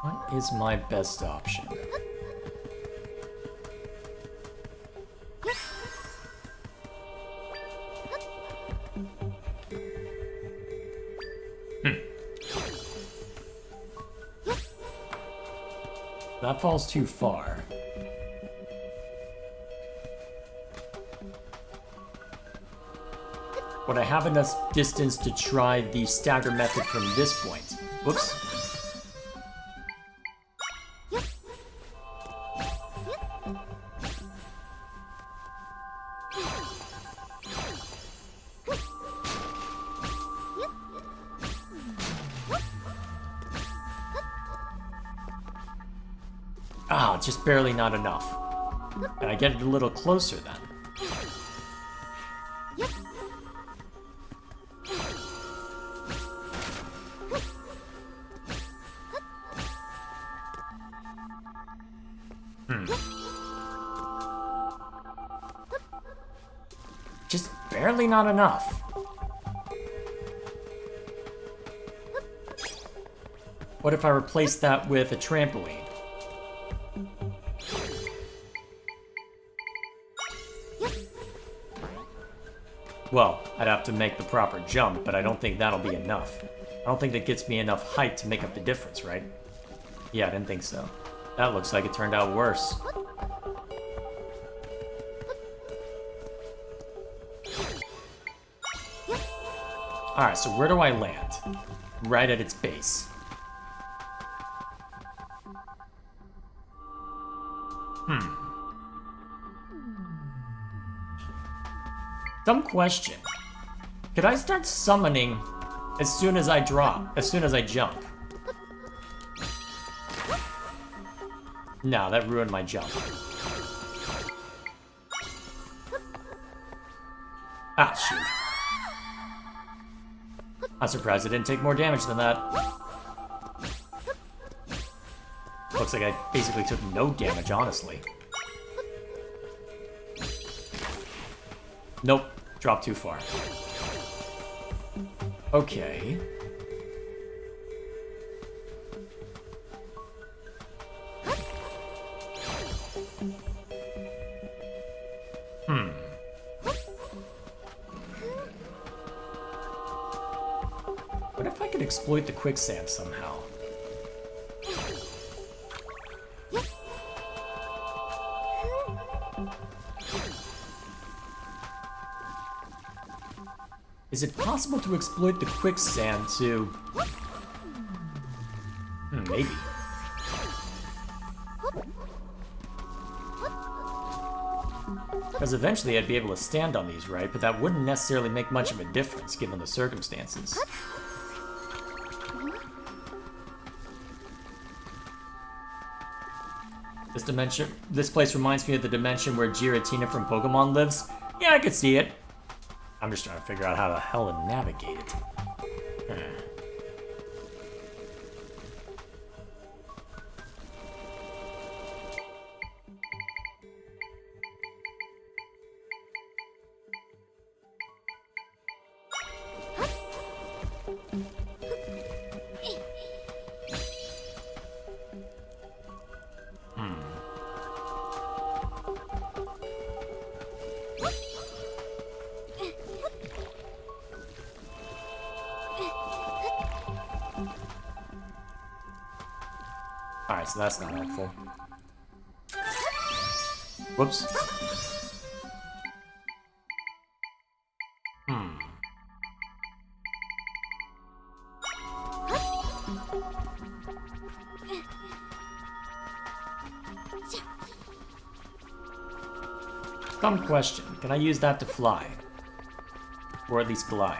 What is my best option? That falls too far. But I have enough distance to try the stagger method from this point. Whoops. Ah, just barely not enough. Can I get it a little closer then? Just barely not enough. What if I replace that with a trampoline? Well, I'd have to make the proper jump, but I don't think that'll be enough. I don't think that gets me enough height to make up the difference, right? Yeah, I didn't think so. That looks like it turned out worse. Alright, so where do I land? Right at its base. Dumb question. Could I start summoning as soon as I drop, as soon as I jump? No, that ruined my jump. Ah, shoot. I'm surprised I didn't take more damage than that. Looks like I basically took no damage, honestly. Nope, dropped too far. Okay. What if I could exploit the quicksand somehow? Is it possible to exploit the quicksand to... maybe. Because eventually I'd be able to stand on these, right? But that wouldn't necessarily make much of a difference, given the circumstances. This place reminds me of the dimension where Giratina from Pokemon lives. Yeah, I could see it. I'm just trying to figure out how the hell to navigate it. Alright, so that's not helpful. Whoops. Dumb question. Can I use that to fly? Or at least glide?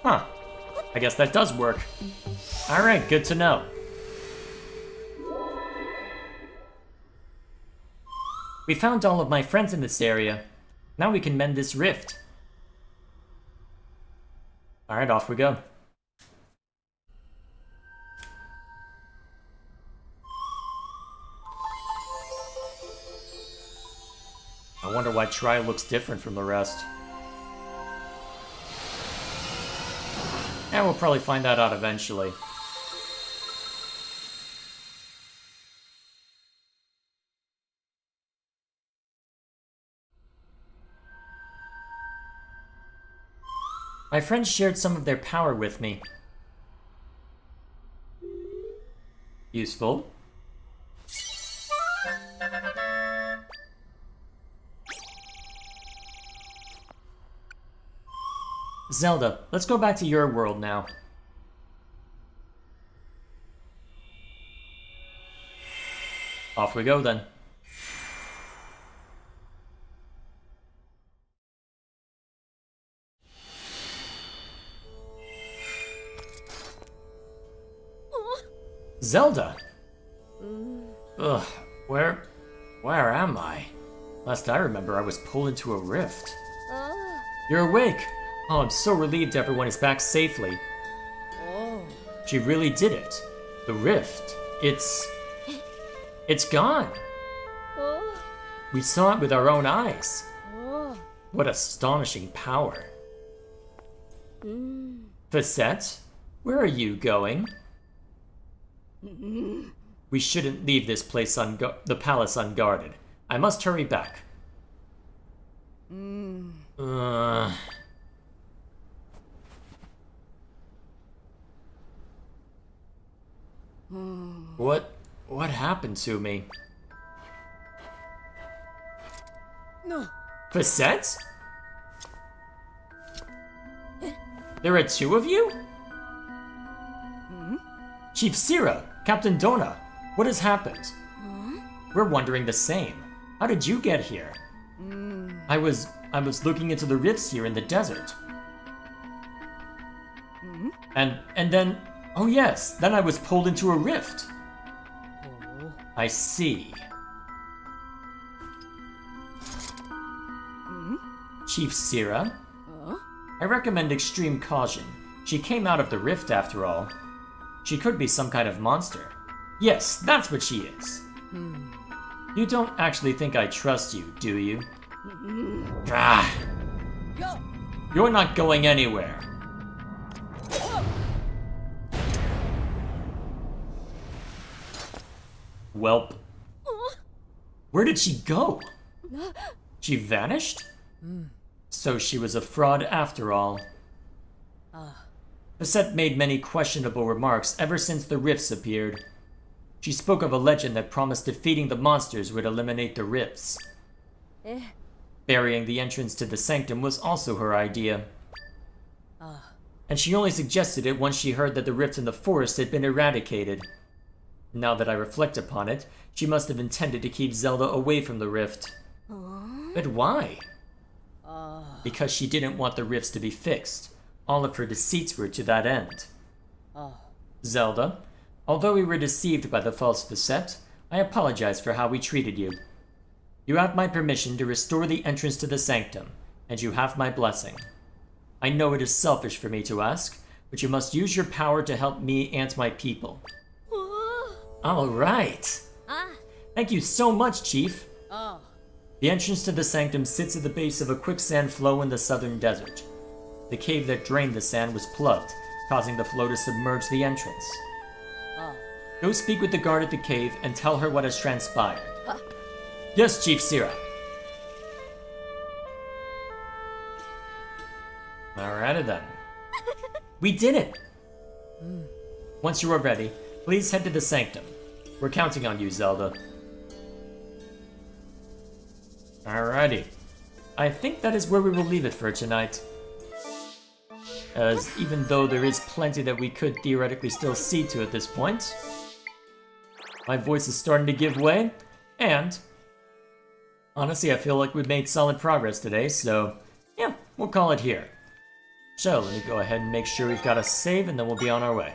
Huh. I guess that does work. Alright, good to know. We found all of my friends in this area. Now we can mend this rift. Alright, off we go. I wonder why Tri looks different from the rest. And we'll probably find that out eventually. My friends shared some of their power with me. Useful. Zelda, let's go back to your world now. Off we go then. Zelda! Ugh, where am I? Last I remember, I was pulled into a rift. You're awake! Oh, I'm so relieved everyone is back safely. She really did it. The rift, it's gone. We saw it with our own eyes. What astonishing power. Facette, where are you going? We shouldn't leave this place the palace unguarded. I must hurry back. What happened to me? No. Facette? There are two of you? Chief Sira, Captain Dona, what has happened? We're wondering the same. How did you get here? I was looking into the rifts here in the desert. And then, oh yes, then I was pulled into a rift. I see. Chief Sira, I recommend extreme caution. She came out of the rift after all. She could be some kind of monster. Yes, that's what she is. You don't actually think I trust you, do you? You're not going anywhere. Welp. Where did she go? She vanished? So she was a fraud after all. Facette made many questionable remarks ever since the rifts appeared. She spoke of a legend that promised defeating the monsters would eliminate the rifts. Burying the entrance to the sanctum was also her idea. And she only suggested it once she heard that the rift in the forest had been eradicated. Now that I reflect upon it, she must have intended to keep Zelda away from the rift. But why? Because she didn't want the rifts to be fixed. All of her deceits were to that end. Zelda, although we were deceived by the false Facette, I apologize for how we treated you. You have my permission to restore the entrance to the sanctum, and you have my blessing. I know it is selfish for me to ask, but you must use your power to help me and my people. All right. Thank you so much, Chief. The entrance to the sanctum sits at the base of a quicksand flow in the southern desert. The cave that drained the sand was plugged, causing the flow to submerge the entrance. Go speak with the guard at the cave and tell her what has transpired. Huh? Yes, Chief Sira. Alrighty then. We did it! Once you are ready, please head to the sanctum. We're counting on you, Zelda. Alrighty. I think that is where we will leave it for tonight. As even though there is plenty that we could theoretically still see to at this point, my voice is starting to give way, and honestly, I feel like we've made solid progress today, so yeah, we'll call it here. So, let me go ahead and make sure we've got a save, and then we'll be on our way.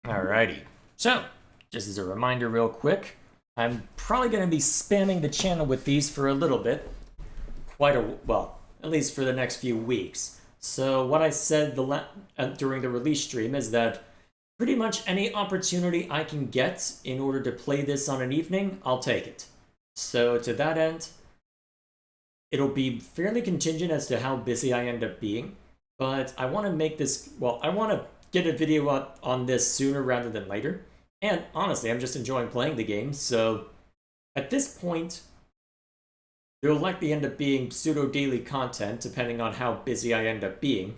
Alrighty. So, just as a reminder real quick, I'm probably going to be spamming the channel with these for a little bit. Well, at least for the next few weeks. So what I said during the release stream is that pretty much any opportunity I can get in order to play this on an evening, I'll take it. So to that end, it'll be fairly contingent as to how busy I end up being. But I want to make this, well, I want to get a video up on this sooner rather than later. And honestly, I'm just enjoying playing the game, so at this point, there'll likely end up being pseudo-daily content, depending on how busy I end up being.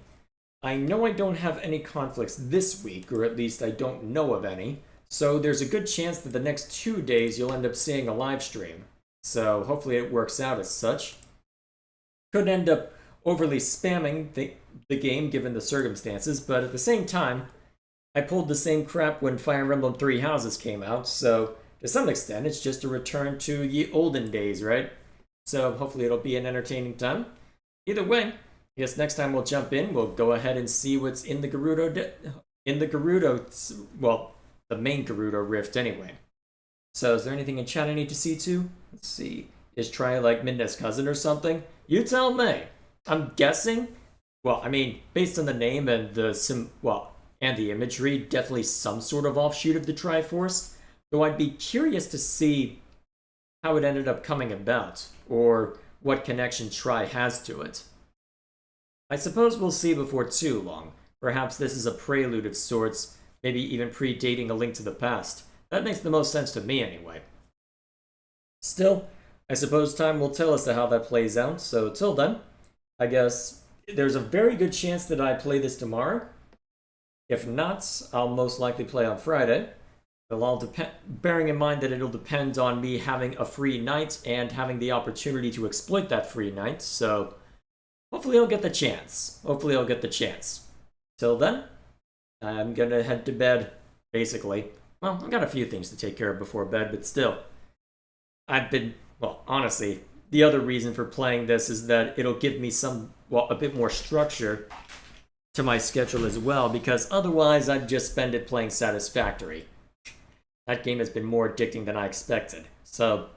I know I don't have any conflicts this week, or at least I don't know of any, so there's a good chance that the next 2 days you'll end up seeing a live stream. So hopefully it works out as such. Could end up overly spamming the game given the circumstances, but at the same time, I pulled the same crap when Fire Emblem Three Houses came out, so to some extent it's just a return to ye olden days, right? So hopefully it'll be an entertaining time. Either way, I guess next time we'll jump in, we'll go ahead and see what's in the Gerudo, well, the main Gerudo rift anyway. So is there anything in chat I need to see to? Let's see. Is Tri like Midna's cousin or something? You tell me. I'm guessing. Well, I mean, based on the name and and the imagery, definitely some sort of offshoot of the Triforce. Though I'd be curious to see how it ended up coming about, or what connection Tri has to it. I suppose we'll see before too long. Perhaps this is a prelude of sorts, maybe even predating A Link to the Past. That makes the most sense to me anyway. Still, I suppose time will tell as to how that plays out, so till then, I guess there's a very good chance that I play this tomorrow. If not, I'll most likely play on Friday. It'll all depend, bearing in mind that it'll depend on me having a free night and having the opportunity to exploit that free night, so hopefully I'll get the chance. Till then, I'm gonna head to bed, basically. Well, I've got a few things to take care of before bed, but still. Honestly, the other reason for playing this is that it'll give me a bit more structure to my schedule as well, because otherwise I'd just spend it playing Satisfactory. That game has been more addicting than I expected, so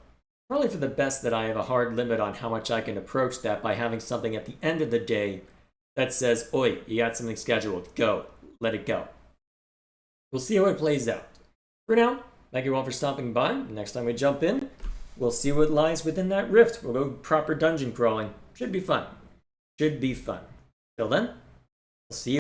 probably for the best that I have a hard limit on how much I can approach that by having something at the end of the day that says, oi, you got something scheduled, go, let it go. We'll see how it plays out. For now, thank you all for stopping by. Next time we jump in, we'll see what lies within that rift. We'll go proper dungeon crawling. Should be fun. Till then, see you.